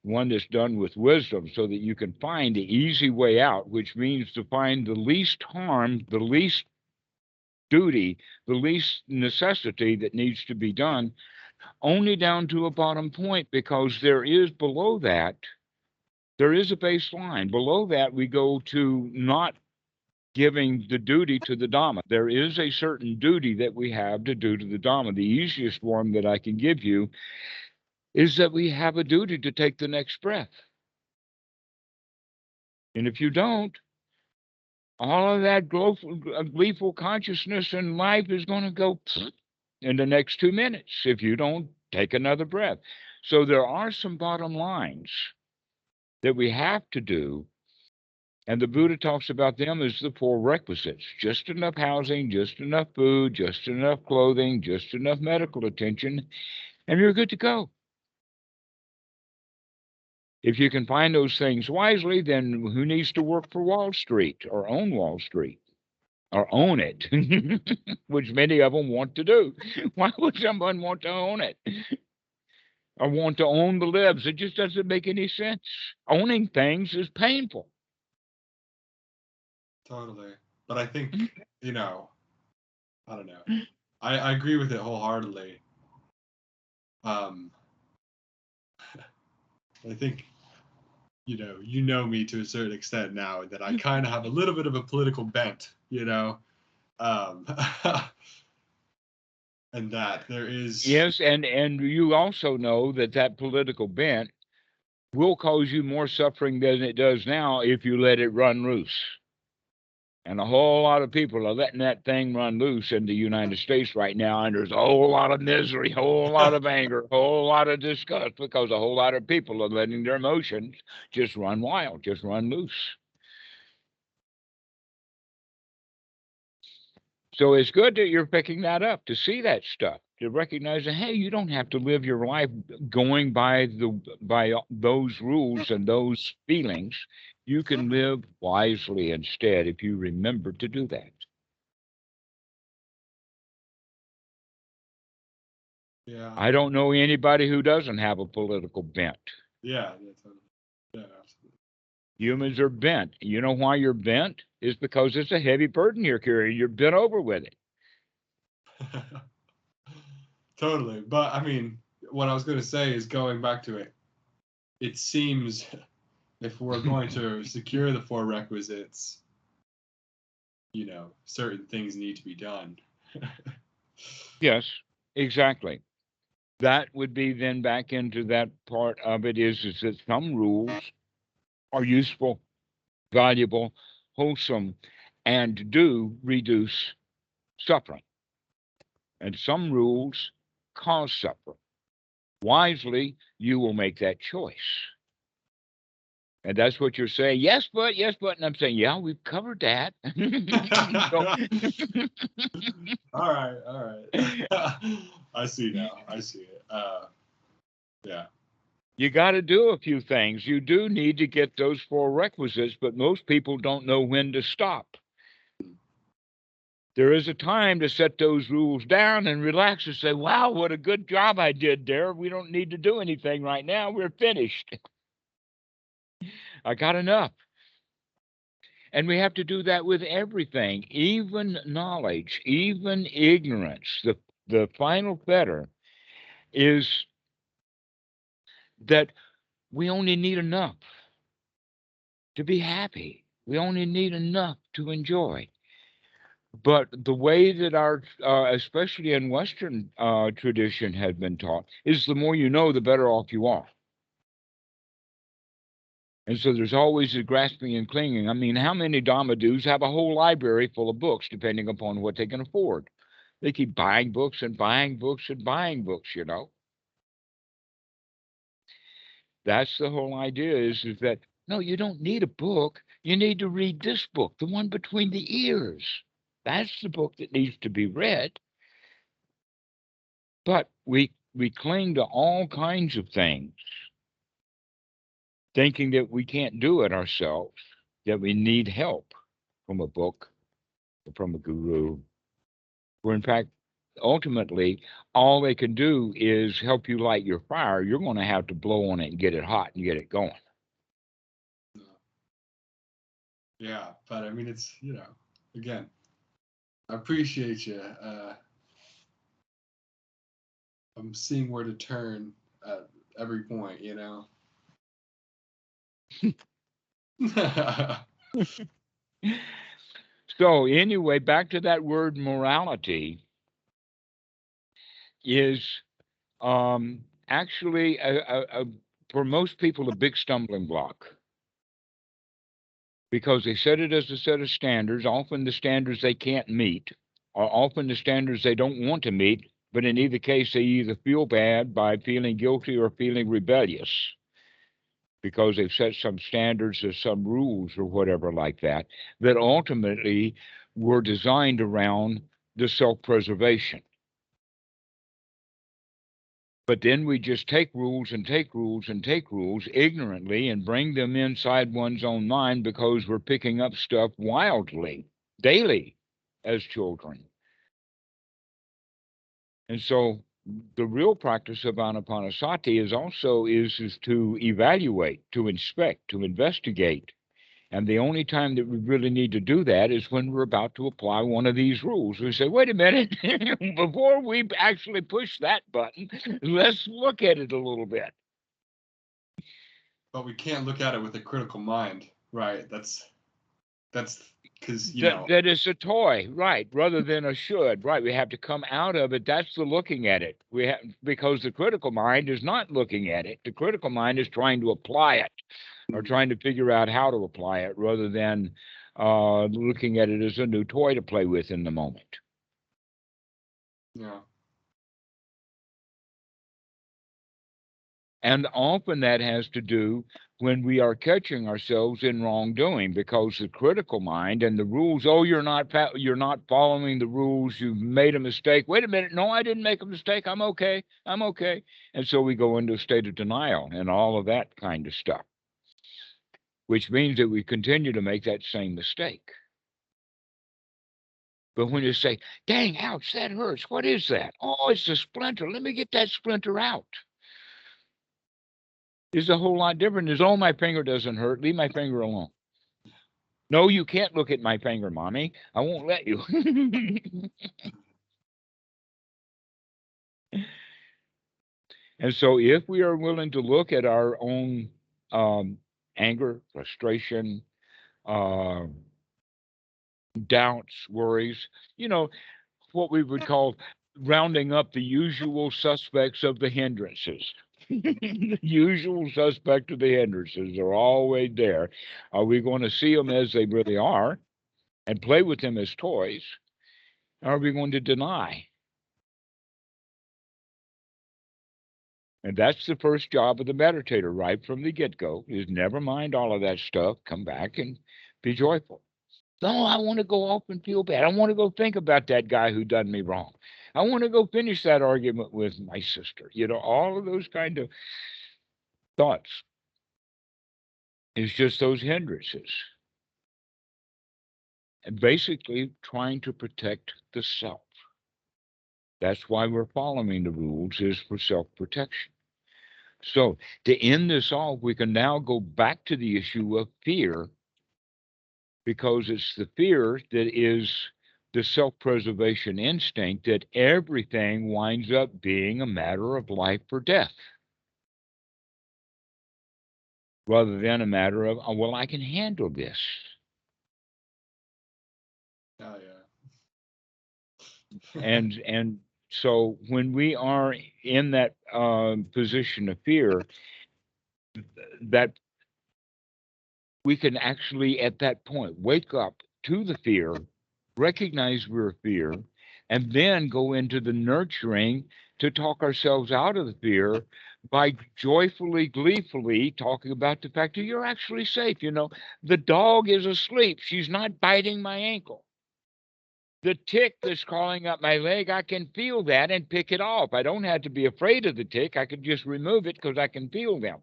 one that's done with wisdom so that you can find the easy way out, which means to find the least harm, the least duty, the least necessity that needs to be done, only down to a bottom point, because there is below that, there is a baseline. Below that, we go to not giving the duty to the Dhamma. There is a certain duty that we have to do to the Dhamma. The easiest one that I can give you is that we have a duty to take the next breath. And if you don't, all of that gleeful consciousness in life is going to go in the next 2 minutes if you don't take another breath. So there are some bottom lines that we have to do. And the Buddha talks about them as the 4 requisites: just enough housing, just enough food, just enough clothing, just enough medical attention, and you're good to go. If you can find those things wisely, then who needs to work for Wall Street or own Wall Street or own it, which many of them want to do? Why would someone want to own it or want to own the libs? It just doesn't make any sense. Owning things is painful. Totally. But I think, I don't know. I agree with it wholeheartedly. I think, you know me to a certain extent now, that I kind of have a little bit of a political bent, and that there is. Yes, and you also know that political bent will cause you more suffering than it does now if you let it run loose. And a whole lot of people are letting that thing run loose in the United States right now, and there's a whole lot of misery, a whole lot of anger, a whole lot of disgust, because a whole lot of people are letting their emotions just run wild, just run loose. So it's good that you're picking that up, to see that stuff, to recognize that, hey, you don't have to live your life going by those rules and those feelings. You can live wisely instead if you remember to do that. Yeah. I don't know anybody who doesn't have a political bent. Yeah. Totally. Yeah, absolutely. Humans are bent. You know why you're bent? Is because it's a heavy burden you're carrying. You're bent over with it. Totally. But I mean, what I was going to say is, going back to it, it seems if we're going to secure the 4 requisites, certain things need to be done. Yes, exactly. That would be then back into that part of it is that some rules are useful, valuable, wholesome, and do reduce suffering. And some rules cause suffering. Wisely, you will make that choice. And that's what you're saying. Yes, but, and I'm saying, yeah, we've covered that. All right. I see now. I see it. Yeah. You got to do a few things. You do need to get those 4 requisites, but most people don't know when to stop. There is a time to set those rules down and relax and say, wow, what a good job I did there. We don't need to do anything right now. We're finished. I got enough. And we have to do that with everything, even knowledge, even ignorance. The final fetter is that we only need enough to be happy. We only need enough to enjoy. But the way that our, especially in Western tradition, has been taught is the more you know, the better off you are. And so there's always a grasping and clinging. I mean, how many Dhamma dudes have a whole library full of books, depending upon what they can afford? They keep buying books and buying books and buying books, That's the whole idea is that, no, you don't need a book. You need to read this book, the one between the ears. That's the book that needs to be read. But we cling to all kinds of things, thinking that we can't do it ourselves, that we need help from a book or from a guru, where in fact, ultimately, all they can do is help you light your fire. You're going to have to blow on it and get it hot and get it going. Yeah, but I mean, it's, again, I appreciate you. I'm seeing where to turn at every point, So anyway, back to that word morality is actually, for most people, a big stumbling block because they set it as a set of standards, often the standards they can't meet, or often the standards they don't want to meet. But in either case, they either feel bad by feeling guilty or feeling rebellious because they've set some standards or some rules or whatever like that, that ultimately were designed around the self-preservation. But then we just take rules and take rules and take rules ignorantly and bring them inside one's own mind because we're picking up stuff wildly, daily, as children. And so the real practice of Ānāpānasati is to evaluate, to inspect, to investigate. And the only time that we really need to do that is when we're about to apply one of these rules. We say, wait a minute, before we actually push that button, let's look at it a little bit. But we can't look at it with a critical mind, right? That's because, that is a toy, right, rather than a should, right? We have to come out of it. That's the looking at it. Because the critical mind is not looking at it. The critical mind is trying to apply it or trying to figure out how to apply it rather than looking at it as a new toy to play with in the moment. Yeah. And often that has to do when we are catching ourselves in wrongdoing, because the critical mind and the rules, oh, you're not following the rules, you've made a mistake. Wait a minute, no, I didn't make a mistake. I'm okay. And so we go into a state of denial and all of that kind of stuff, which means that we continue to make that same mistake. But when you say, dang, ouch, that hurts. What is that? Oh, it's a splinter. Let me get that splinter out. Is a whole lot different. Is, oh, my finger doesn't hurt. Leave my finger alone. No, you can't look at my finger, Mommy. I won't let you. And so if we are willing to look at our own anger, frustration, uh, doubts, worries, what we would call rounding up the usual suspects of the hindrances. The usual suspect of the hindrances are always there. Are we going to see them as they really are and play with them as toys? Or are we going to deny? And that's the first job of the meditator right from the get-go, is never mind all of that stuff. Come back and be joyful. No, I want to go off and feel bad. I want to go think about that guy who done me wrong. I want to go finish that argument with my sister. All of those kind of thoughts is just those hindrances. And basically trying to protect the self. That's why we're following the rules, is for self-protection. So to end this off, we can now go back to the issue of fear, because it's the fear that is the self-preservation instinct, that everything winds up being a matter of life or death, rather than a matter of, oh, well, I can handle this. Oh, yeah. And so when we are in that position of fear, that we can actually, at that point, wake up to the fear, recognize we're fear, and then go into the nurturing to talk ourselves out of the fear by joyfully, gleefully talking about the fact that you're actually safe. The dog is asleep. She's not biting my ankle. The tick that's crawling up my leg, I can feel that and pick it off. I don't have to be afraid of the tick. I can just remove it because I can feel them.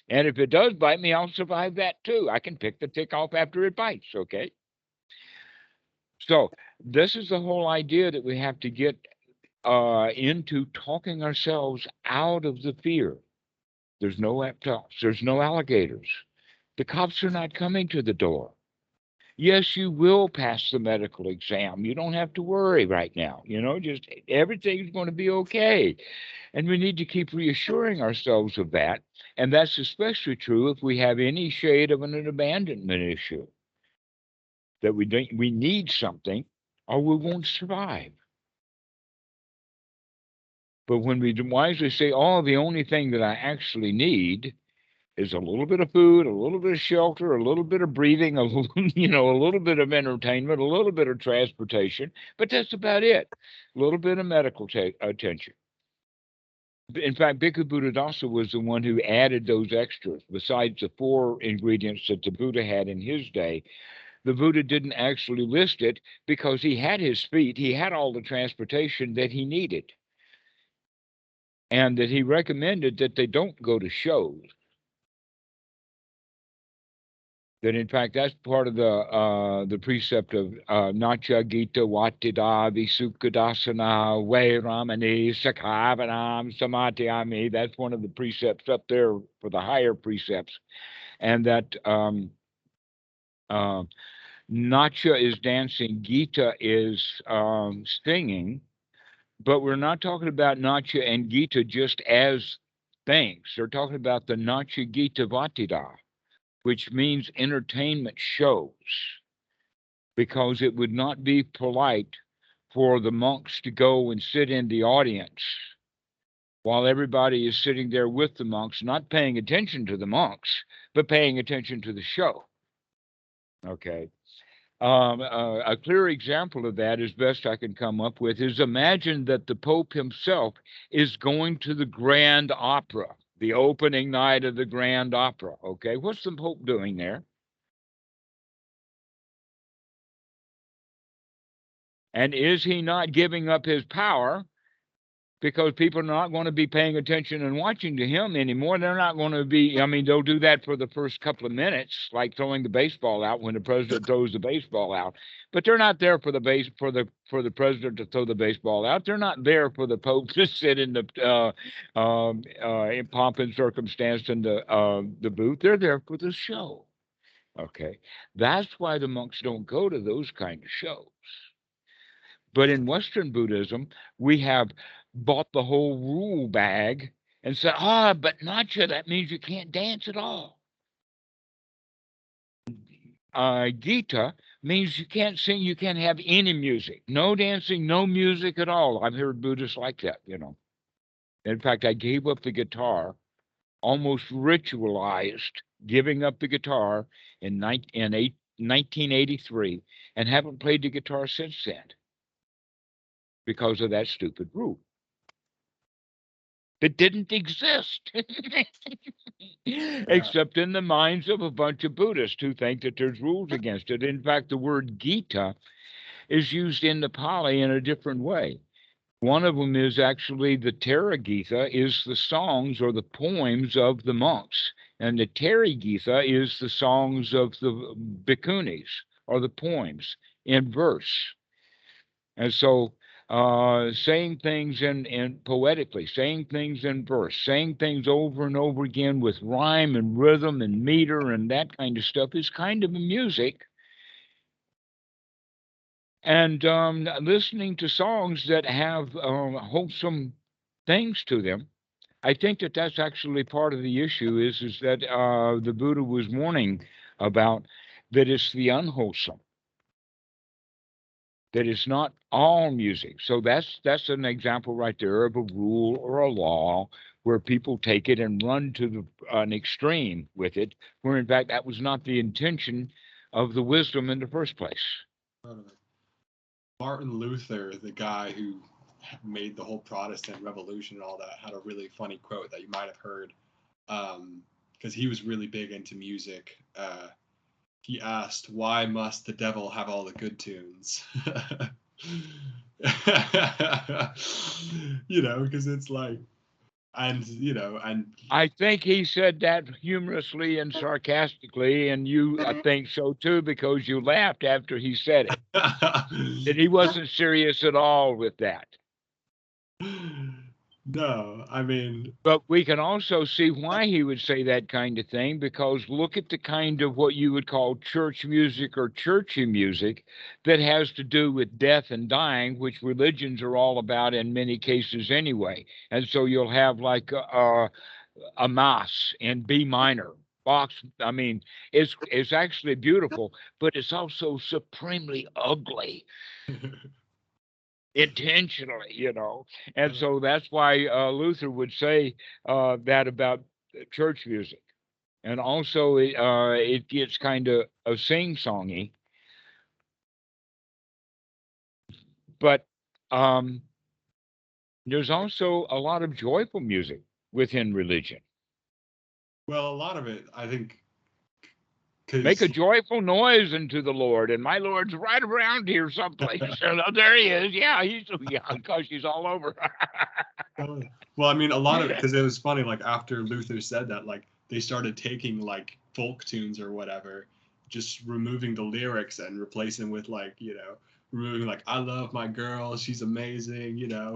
And if it does bite me, I'll survive that too. I can pick the tick off after it bites, okay? So this is the whole idea, that we have to get into talking ourselves out of the fear. There's no reptiles. There's no alligators. The cops are not coming to the door. Yes, you will pass the medical exam. You don't have to worry right now. Just everything's going to be okay. And we need to keep reassuring ourselves of that. And that's especially true if we have any shade of an abandonment issue, that we need something or we won't survive. But when we wisely say, oh, the only thing that I actually need is a little bit of food, a little bit of shelter, a little bit of breathing, a little, a little bit of entertainment, a little bit of transportation, but that's about it. A little bit of medical attention. In fact, Bhikkhu Buddhadasa was the one who added those extras. Besides the 4 ingredients that the Buddha had in his day, the Buddha didn't actually list it because he had his feet, he had all the transportation that he needed. And that he recommended that they don't go to shows. That in fact, that's part of the precept of Nacha Gita Vatida Visukadasana Vairamani Sakhavanam Samatiyami. That's one of the precepts up there for the higher precepts. And that Nacha is dancing, Gita is singing, but we're not talking about Nacha and Gita just as things. They're talking about the Nacha Gita Vatida, which means entertainment shows, because it would not be polite for the monks to go and sit in the audience while everybody is sitting there with the monks, not paying attention to the monks, but paying attention to the show. Okay. A clear example of that, as best I can come up with, is imagine that the Pope himself is going to the Grand Opera, the opening night of the Grand Opera. Okay, what's the Pope doing there? And is he not giving up his power because people are not going to be paying attention and watching to him anymore? They're not going to be, I mean, they'll do that for the first couple of minutes, like throwing the baseball out when the president throws the baseball out. But they're not there for the president to throw the baseball out. They're not there for the Pope to sit in the in pomp and circumstance in the booth. They're there for the show. Okay, that's why the monks don't go to those kind of shows. But in Western Buddhism, we have bought the whole rule bag and said, but Nacha, that means you can't dance at all. Gita means you can't sing, you can't have any music, no dancing, no music at all. I've heard Buddhists like that, In fact, I gave up the guitar, almost ritualized giving up the guitar in 1983, and haven't played the guitar since then because of that stupid rule that didn't exist except in the minds of a bunch of Buddhists who think that there's rules against it. In fact, the word Gita is used in the Pali in a different way. One of them is actually the Tera Gita, is the songs or the poems of the monks. And the Teri Gita is the songs of the bhikkhunis, or the poems in verse. And so saying things in poetically, saying things in verse, saying things over and over again with rhyme and rhythm and meter and that kind of stuff is kind of a music. And listening to songs that have wholesome things to them, I think that that's actually part of the issue is that the Buddha was warning about, that it's the unwholesome, that it's not all music. So that's an example right there of a rule or a law where people take it and run to an extreme with it, where in fact that was not the intention of the wisdom in the first place. Martin Luther, the guy who made the whole Protestant Revolution and all that, had a really funny quote that you might have heard, because he was really big into music. He asked, "Why must the devil have all the good tunes?" Because it's like, and I think he said that humorously and sarcastically, and you I think so too, because you laughed after he said it. That he wasn't serious at all with that. No, I mean, but we can also see why he would say that kind of thing, because look at the kind of what you would call church music or churchy music that has to do with death and dying, which religions are all about in many cases anyway. And so you'll have like a mass in B minor. Bach's, I mean, it's actually beautiful, but it's also supremely ugly. intentionally, and so that's why Luther would say that about church music. And also it gets kind of sing-songy, but um, there's also a lot of joyful music within religion. Well, a lot of it, I think, Make a because joyful noise unto the Lord, and my Lord's right around here someplace. And, there he is. Yeah, he's because he's all over. well, I mean, a lot of because it was funny. Like after Luther said that, like they started taking like folk tunes or whatever, just removing the lyrics and replacing with like removing like "I love my girl, she's amazing,"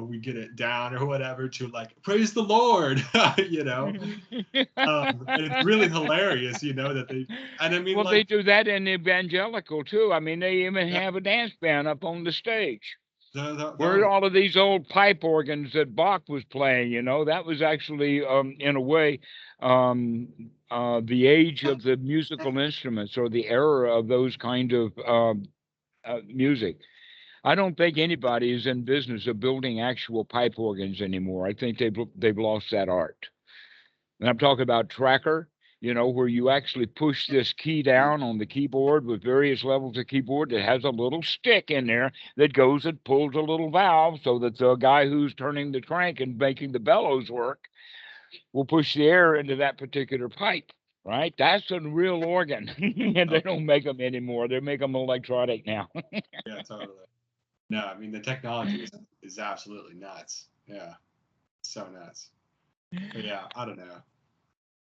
we get it down or whatever to like "Praise the Lord," and it's really hilarious, that they and I mean Well, they like do that in evangelical too. I mean, they even have a dance band up on the stage. Where all of these old pipe organs that Bach was playing, that was actually, in a way, the age of the musical instruments, or the era of those kind of music. I don't think anybody is in business of building actual pipe organs anymore. I think they've lost that art. And I'm talking about tracker, where you actually push this key down on the keyboard with various levels of keyboard that has a little stick in there that goes and pulls a little valve so that the guy who's turning the crank and making the bellows work will push the air into that particular pipe. Right? That's a real organ. And they don't make them anymore. They make them electronic now. Yeah, totally. No, I mean the technology is absolutely nuts. Yeah, so nuts. But yeah, I don't know.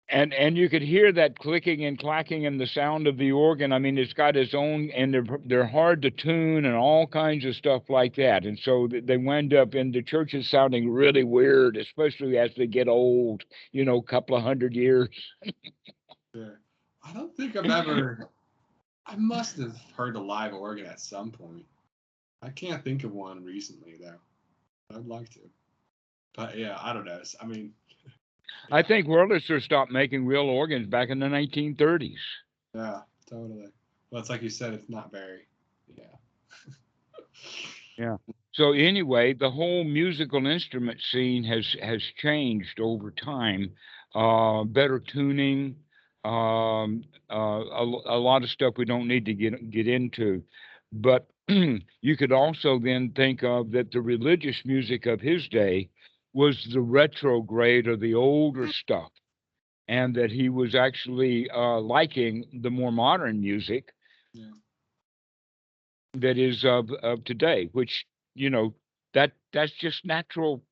And you could hear that clicking and clacking and the sound of the organ. I mean, it's got its own, and they're hard to tune and all kinds of stuff like that. And so they wind up in the churches sounding really weird, especially as they get old. A couple of 100 years. Sure. I don't think I've ever. I must have heard a live organ at some point. I can't think of one recently though. I'd like to. But yeah, I don't know. I mean, I think Wurlitzer stopped making real organs back in the 1930s. yeah, totally. Well, it's like you said, it's not very. Yeah. Yeah. So anyway, the whole musical instrument scene has changed over time. Better tuning, a lot of stuff we don't need to get into, but you could also then think of that the religious music of his day was the retrograde or the older stuff, and that he was actually liking the more modern music Yeah. that is of today, which that's just natural.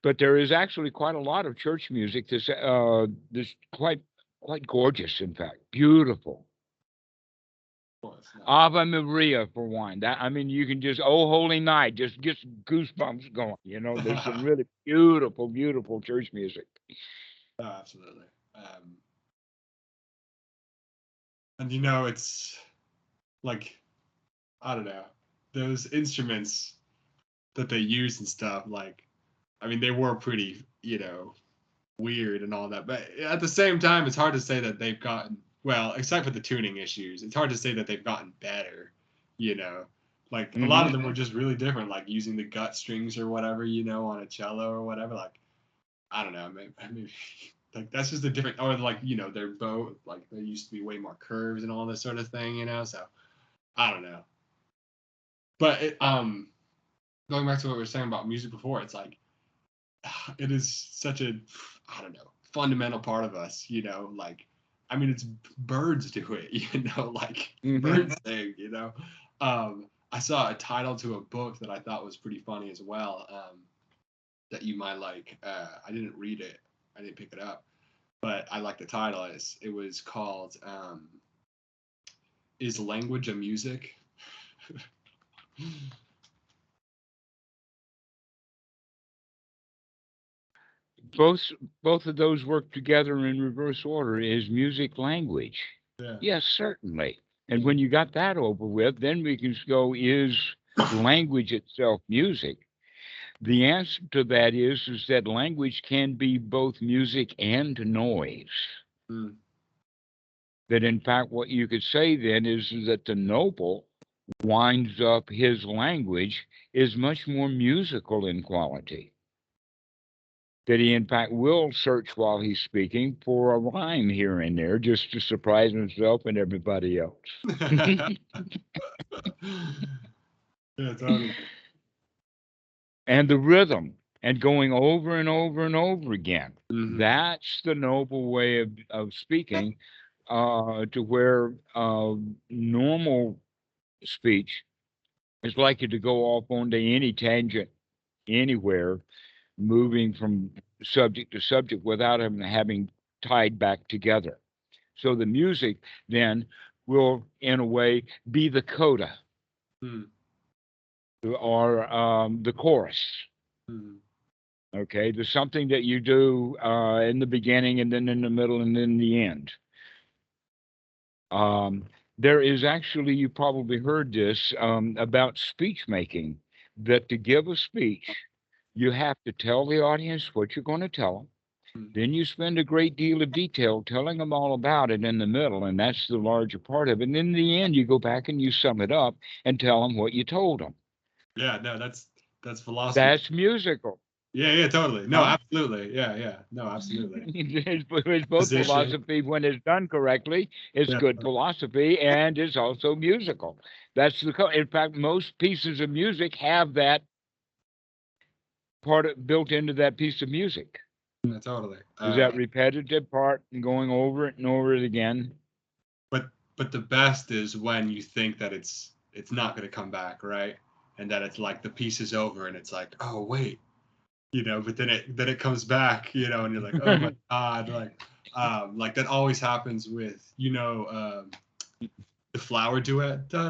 But there is actually quite a lot of church music that's quite gorgeous. In fact, beautiful. Of course. No. Ave Maria for one. That, I mean, you can just, oh holy night, just get some goosebumps going. There's some really beautiful, beautiful church music. Oh, absolutely. And it's like I don't know those instruments that they use and stuff. Like, I mean, they were pretty, weird and all that. But at the same time, it's hard to say that they've gotten well, except for the tuning issues. It's hard to say that they've gotten better. Like a lot of them were just really different, like using the gut strings or whatever, on a cello or whatever. Like, I don't know, maybe like that's just a different, or like their bow, like there used to be way more curves and all this sort of thing. So I don't know. But going back to what we were saying about music before, it's like it is such a, I don't know, fundamental part of us, like, I mean, it's birds do it, like birds sing, I saw a title to a book that I thought was pretty funny as well, that you might like. I didn't read it. I didn't pick it up, but I like the title. It was called, Is Language a Music? Both of those work together in reverse order. Is music language? Yeah. Yes, certainly. And when you got that over with, then we can go, is language itself music? The answer to that is that language can be both music and noise. Mm. That in fact, what you could say then is that the noble winds up his language is much more musical in quality. That he, in fact, will search while he's speaking for a rhyme here and there just to surprise himself and everybody else. Yeah, totally. And the rhythm and going over and over and over again. Mhm. That's the noble way of speaking, to where normal speech is likely to go off onto any tangent anywhere, moving from subject to subject without having tied back together. So the music then will, in a way, be the coda Mm. or the chorus. Mm. Okay, there's something that you do in the beginning and then in the middle and then the end. There is actually, you probably heard this about speech making, that to give a speech, you have to tell the audience what you're going to tell them. Mm. Then you spend a great deal of detail telling them all about it in the middle, and that's the larger part of it. And in the end, you go back and you sum it up and tell them what you told them. Yeah, no, that's philosophy. That's musical. Yeah, yeah, totally. No, Huh? absolutely. Yeah, yeah. No, absolutely. It's both Position. philosophy when it's done correctly. It's Yeah. good philosophy, and it's also musical. That's in fact, most pieces of music have that built into that piece of music. Yeah, totally. Is that repetitive part and going over it and over it again? But the best is when you think that it's not going to come back, right? And that it's like the piece is over and it's like, oh wait, but then it comes back, and you're like, oh my god, like that always happens with the flower duet. You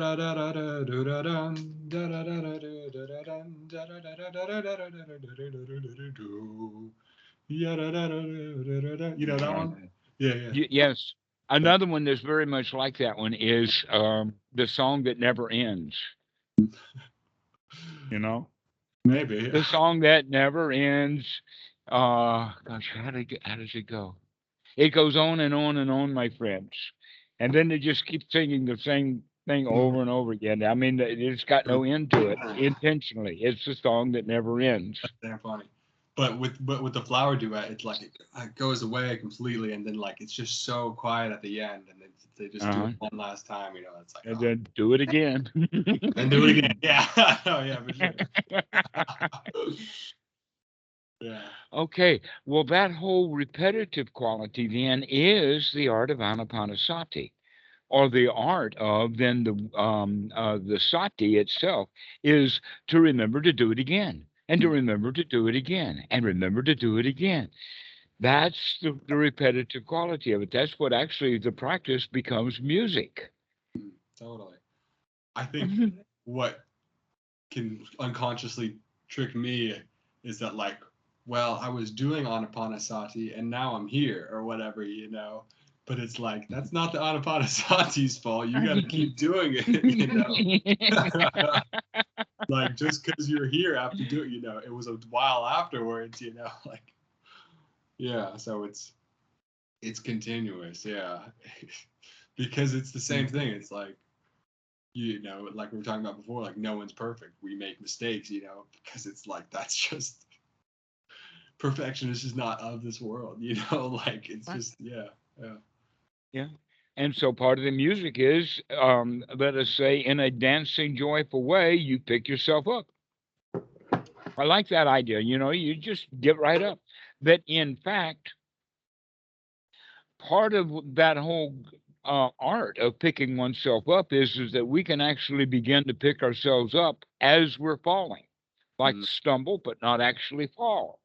know that one? Yeah, yeah. Yes. Another one that's very much like that one is the song that never ends. You know, Maybe. the song that never ends. Gosh, how does it go? It goes on and on and on, my friends. And then they just keep singing the same thing over and over again. I mean, it's got no end to it intentionally. It's a song that never ends. Damn funny. But with the flower duet, it's like it goes away completely, and then like it's just so quiet at the end, and then they just do it one last time. It's like, And oh, then do it again. and do it again. Yeah. Oh yeah, for sure. Yeah. Okay, well, that whole repetitive quality then is the art of Ānāpānasati, or the art of then the Sati itself is to remember to do it again, and to remember to do it again, and remember to do it again. That's the repetitive quality of it. That's what actually the practice becomes music. Totally. I think what can unconsciously trick me is that like, well, I was doing Ānāpānasati and now I'm here or whatever, But it's like that's not the Ānāpānasati's fault. You got to keep doing it, Like just because you're here after doing, it was a while afterwards, like yeah. So it's continuous, yeah, because it's the same thing. It's like like we were talking about before, like no one's perfect. We make mistakes, because it's like that's just perfection is just not of this world, like it's just yeah. Yeah. And so part of the music is, let us say, in a dancing, joyful way, you pick yourself up. I like that idea. You just get right up. That in fact, part of that whole art of picking oneself up is that we can actually begin to pick ourselves up as we're falling, like stumble, but not actually fall.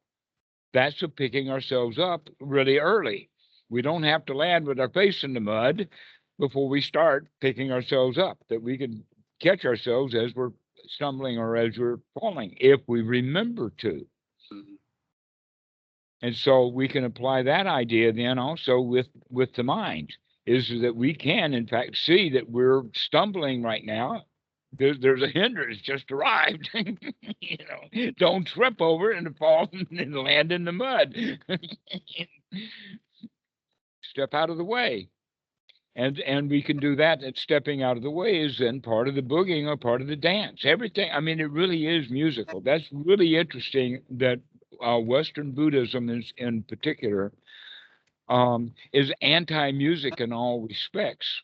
That's a picking ourselves up really early. We don't have to land with our face in the mud before we start picking ourselves up, that we can catch ourselves as we're stumbling or as we're falling if we remember to. And so we can apply that idea then also with the mind, is that we can in fact see that we're stumbling right now. There's a hindrance just arrived. Don't trip over it and fall and land in the mud. Step out of the way. And we can do that. And stepping out of the way is then part of the boogieing or part of the dance. Everything. I mean, it really is musical. That's really interesting. That Western Buddhism is, in particular, is anti-music in all respects.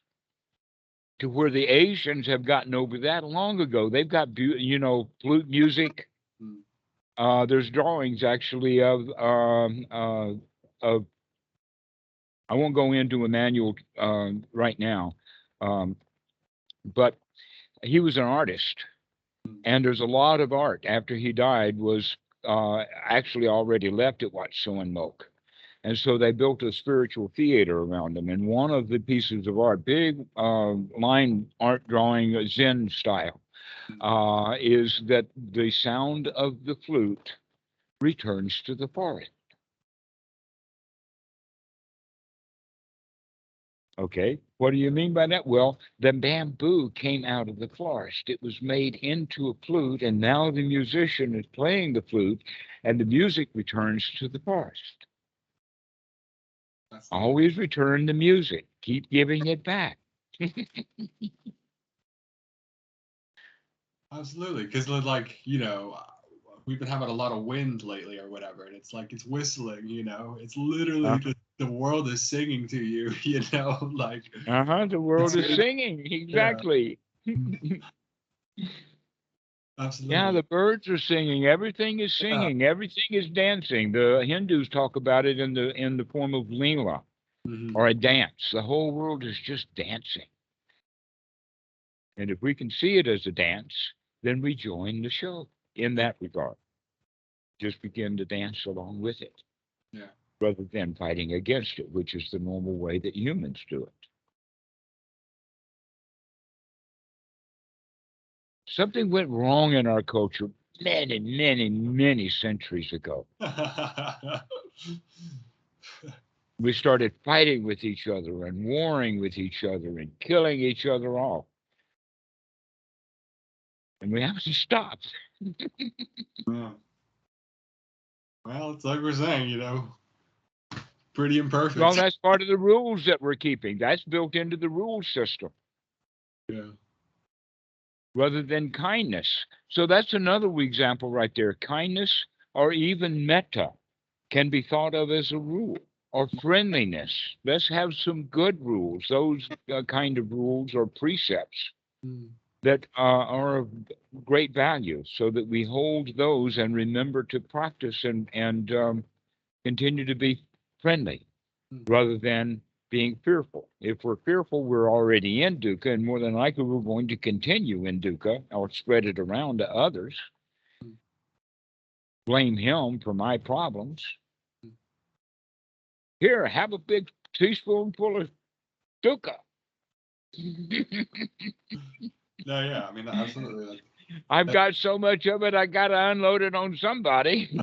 To where the Asians have gotten over that long ago. They've got, flute music. There's drawings actually of I won't go into a manual right now, but he was an artist, and there's a lot of art after he died was actually already left at Wat Suan Mok. And so they built a spiritual theater around him. And one of the pieces of art, big line art drawing, Zen style, is that the sound of the flute returns to the forest. Okay, what do you mean by that? Well, the bamboo came out of the forest. It was made into a flute, and now the musician is playing the flute, and the music returns to the forest. Always return the music. Keep giving it back. Absolutely, because we've been having a lot of wind lately or whatever, and it's like it's whistling. It's literally the world is singing to you. The world is singing, exactly. Yeah. Absolutely. Yeah, the birds are singing. Everything is singing. Yeah. Everything is dancing. The Hindus talk about it in the form of lila, or a dance. The whole world is just dancing. And if we can see it as a dance, then we join the show in that regard. Just begin to dance along with it. Yeah. Rather than fighting against it, which is the normal way that humans do it. Something went wrong in our culture many, many, many centuries ago. We started fighting with each other and warring with each other and killing each other off. And we have to stop. Yeah. Well, it's like we're saying, pretty imperfect. Well, that's part of the rules that we're keeping. That's built into the rule system. Yeah. Rather than kindness. So that's another example right there. Kindness or even metta can be thought of as a rule, or friendliness. Let's have some good rules. Those kind of rules or precepts that are of great value, so that we hold those and remember to practice and continue to be friendly rather than being fearful. If we're fearful, we're already in dukkha, and more than likely we're going to continue in dukkha or spread it around to others. Blame him for my problems. Here, have a big teaspoonful of dukkha. No, yeah, I mean, absolutely. I've got so much of it, I got to unload it on somebody.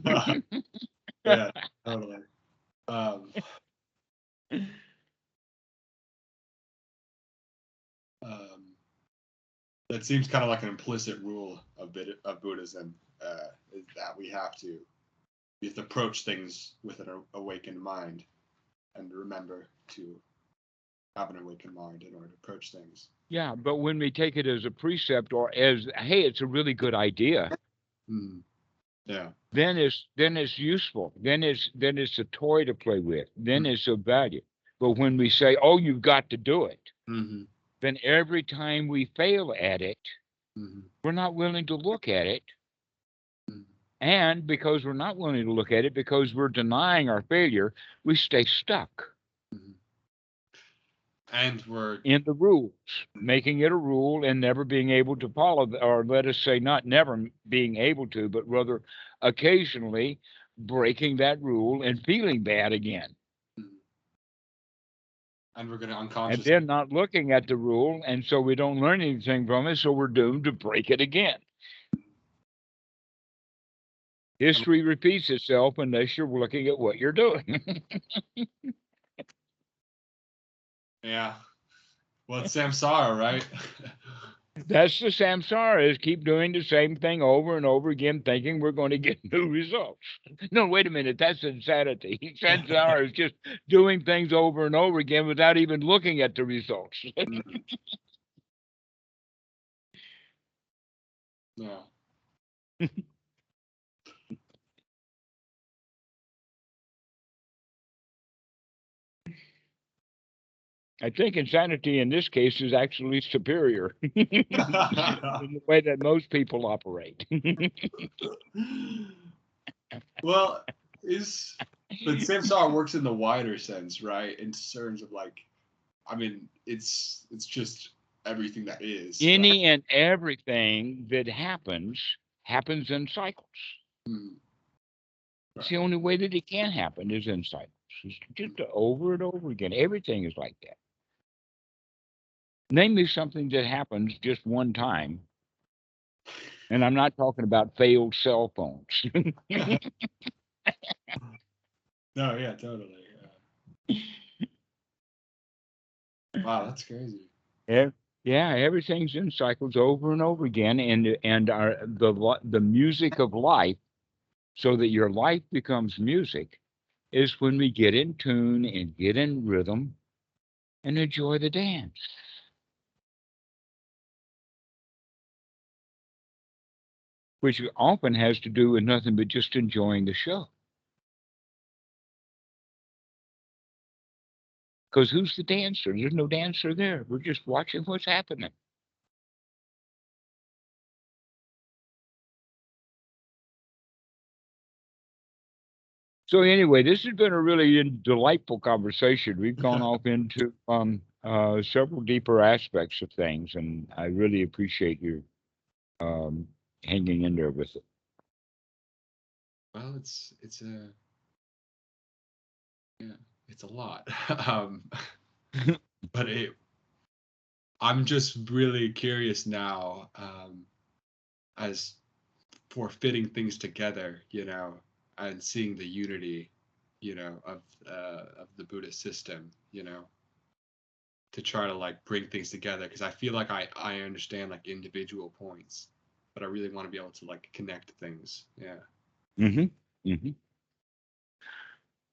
Yeah, totally. That seems kind of like an implicit rule of Buddhism, is that we have to approach things with an awakened mind, and remember to have an awakened mind in order to approach things. Yeah, but when we take it as a precept or as, hey, it's a really good idea. Yeah. Then it's useful. Then it's a toy to play with. Then it's of value. But when we say, oh, you've got to do it, then every time we fail at it, we're not willing to look at it. And because we're not willing to look at it, because we're denying our failure, we stay stuck. And we're in the rules, making it a rule and never being able to follow, or let us say not never being able to, but rather occasionally breaking that rule and feeling bad again. And we're going to unconsciously. And then not looking at the rule, and so we don't learn anything from it, so we're doomed to break it again. History repeats itself unless you're looking at what you're doing. Yeah. Well, it's samsara, right? That's the samsara, is keep doing the same thing over and over again, thinking we're going to get new results. No, wait a minute. That's insanity. Samsara is just doing things over and over again without even looking at the results. Mhm. Yeah. I think insanity in this case is actually superior in the way that most people operate. Well, is but samsara works in the wider sense, right? In terms of like, I mean, it's just everything that is, right? Any and everything that happens in cycles. Mm, It's right. the only way that it can happen is in cycles. It's just over and over again. Everything is like that. Name me something that happens just one time, and I'm not talking about failed cell phones. No, yeah, totally. Wow, that's crazy. Yeah, yeah, everything's in cycles over and over again, and the music of life, so that your life becomes music, is when we get in tune and get in rhythm and enjoy the dance, which often has to do with nothing but just enjoying the show. Because who's the dancer? There's no dancer there. We're just watching what's happening. So anyway, this has been a really delightful conversation. We've gone off into several deeper aspects of things, and I really appreciate you um, hanging in there with it. Well, it's a yeah, it's a lot. But I'm just really curious now, as for fitting things together, and seeing the unity, of the Buddhist system, to try to like bring things together because I feel like I understand like individual points, but I really want to be able to like connect things. Yeah. Hmm. Hmm.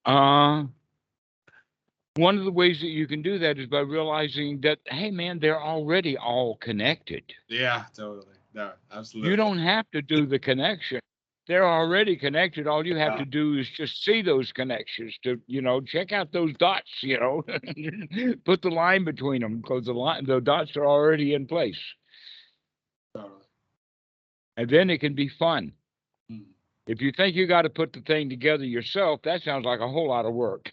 Uh, One of the ways that you can do that is by realizing that, hey, man, they're already all connected. Yeah, totally. No, You absolutely. don't have to do the connection. They're already connected. All you have Yeah, to do is just see those connections to, check out those dots, put the line between them because the dots are already in place. totally. And then it can be fun. Mm. If you think you got to put the thing together yourself, that sounds like a whole lot of work.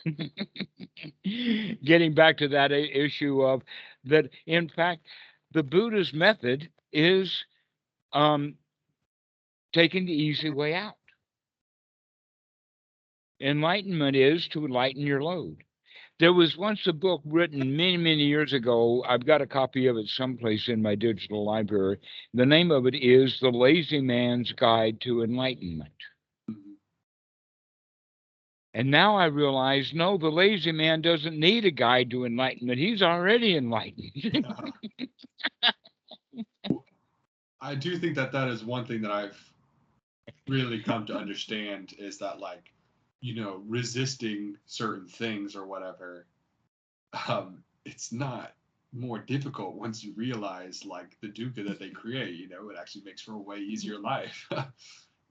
Getting back to that issue of that, in fact, the Buddha's method is um, taking the easy way out. Enlightenment is to lighten your load. There was once a book written many, many years ago. I've got a copy of it someplace in my digital library. The name of it is The Lazy Man's Guide to Enlightenment. Mhm. And now I realize, no, the lazy man doesn't need a guide to enlightenment. He's already enlightened. I do think that that is one thing that I've really come to understand is that like, resisting certain things or whatever, it's not more difficult once you realize like the dukkha that they create. It actually makes for a way easier life.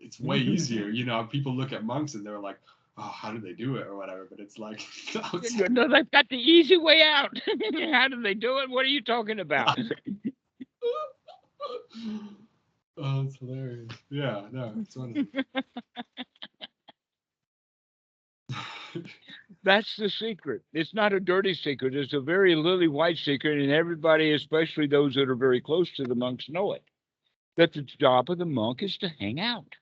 It's way easier. People look at monks and they're like, oh, how do they do it or whatever? But it's like, no, it's No, they've got the easy way out. How do they do it? What are you talking about? oh, it's hilarious. Yeah, no, it's wonderful. That's the secret. It's not a dirty secret. It's a very lily white secret, and everybody, especially those that are very close to the monks, know it. That the job of the monk is to hang out.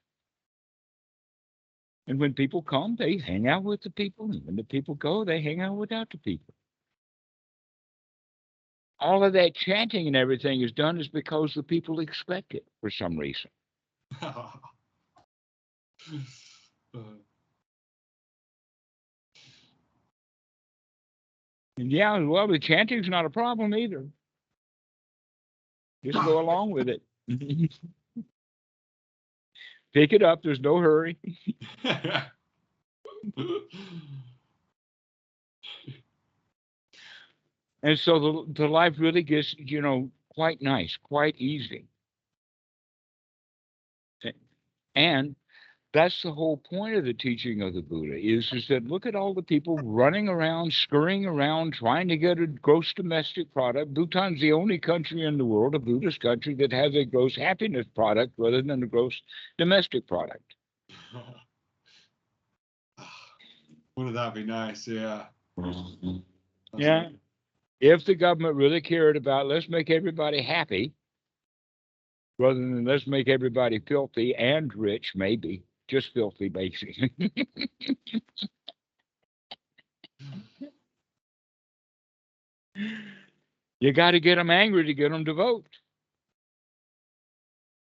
And when people come, they hang out with the people. And when the people go, they hang out without the people. All of that chanting and everything is done is because the people expect it for some reason. And yeah, well, the chanting's not a problem either. Just go along with it. Pick it up. There's no hurry. And so the life really gets, quite nice, quite easy. And that's the whole point of the teaching of the Buddha is that look at all the people running around, scurrying around, trying to get a gross domestic product. Bhutan's the only country in the world, a Buddhist country, that has a gross happiness product rather than a gross domestic product. Wouldn't that be nice? Yeah. Yeah. If the government really cared about let's make everybody happy rather than let's make everybody filthy and rich, maybe just filthy, basically. You got to get them angry to get them to vote.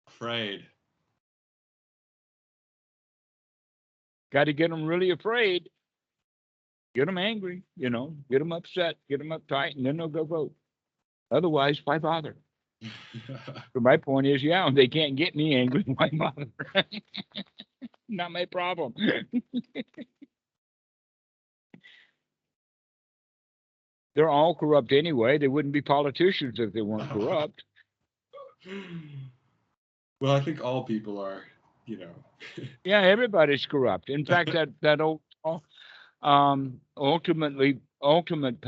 Afraid. Got to get them really afraid. Get them angry, get them upset, get them uptight, and then they'll go vote. Otherwise, why bother? But my point is, they can't get me angry. Why bother? Not my problem. They're all corrupt anyway. They wouldn't be politicians if they weren't corrupt. Well, I think all people are, Yeah, everybody's corrupt. In fact, that old ultimate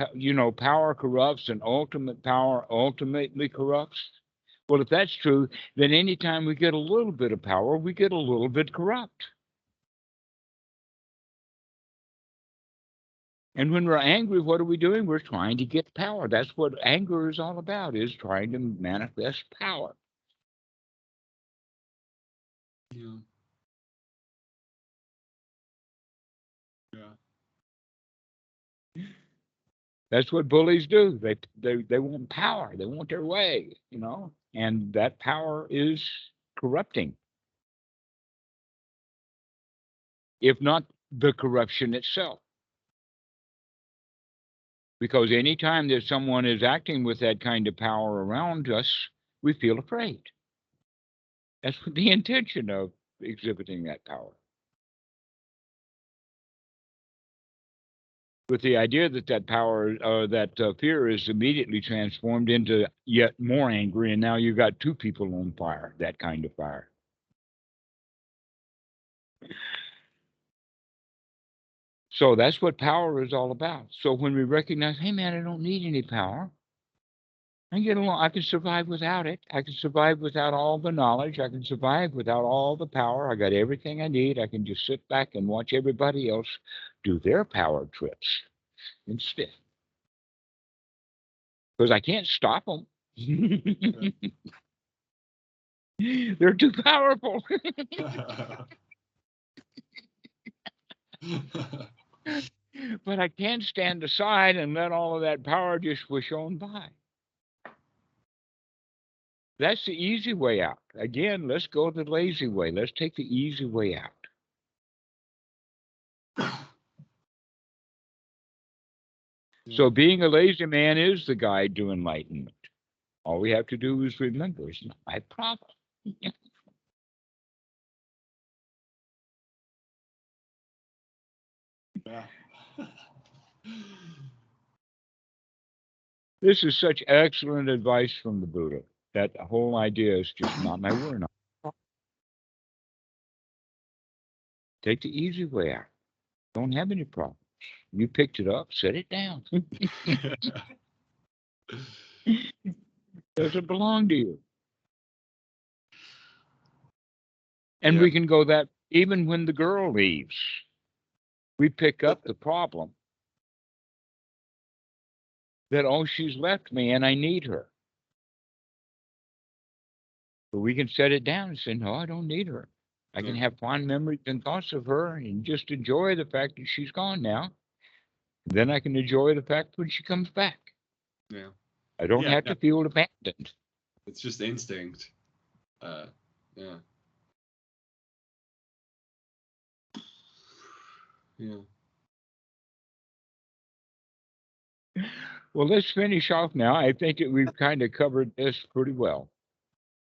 power corrupts, and ultimate power ultimately corrupts. Well, if that's true, then anytime we get a little bit of power, we get a little bit corrupt. And when we're angry, what are we doing? We're trying to get power. That's what anger is all about, is trying to manifest power. Yeah. That's what bullies do. They want power. They want their way, and that power is corrupting. If not the corruption itself. Because anytime that someone is acting with that kind of power around us, we feel afraid. That's the intention of exhibiting that power. With the idea that power, that fear is immediately transformed into yet more angry, and now you've got two people on fire, that kind of fire. So that's what power is all about. So when we recognize, hey man, I don't need any power. I get along. I can survive without it. I can survive without all the knowledge. I can survive without all the power. I got everything I need. I can just sit back and watch everybody else do their power trips instead. Because I can't stop them. They're too powerful. But I can't stand aside and let all of that power just wish on by. That's the easy way out. Again, let's go the lazy way. Let's take the easy way out. So being a lazy man is the guide to enlightenment. All we have to do is remember it's not my problem. Yeah. This is such excellent advice from the Buddha. That whole idea is just not my word. Take the easy way out. Don't have any problems. You picked it up, set it down. Doesn't belong to you. And we can go that even when the girl leaves. We pick up the problem that, oh, she's left me and I need her. But we can set it down and say, no, I don't need her. I can have fond memories and thoughts of her and just enjoy the fact that she's gone now. Then I can enjoy the fact when she comes back. Yeah. I don't have to feel abandoned. It's just instinct. Yeah. Yeah. Well, let's finish off now. I think that we've kind of covered this pretty well.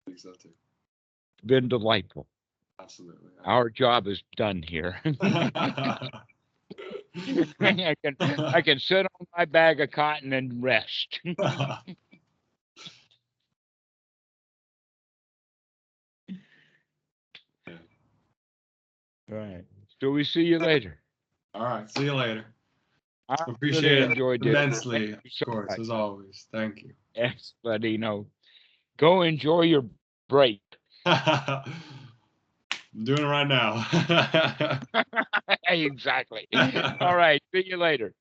I think so too. Been delightful. Absolutely. Our job is done here. I can sit on my bag of cotton and rest. Right. So we see you later. All right. See you later. I Appreciate really it enjoyed it. immensely, Thank you of so course, much. as always. Thank you. Yes, but go enjoy your break. I'm doing it right now. Exactly. All right. See you later.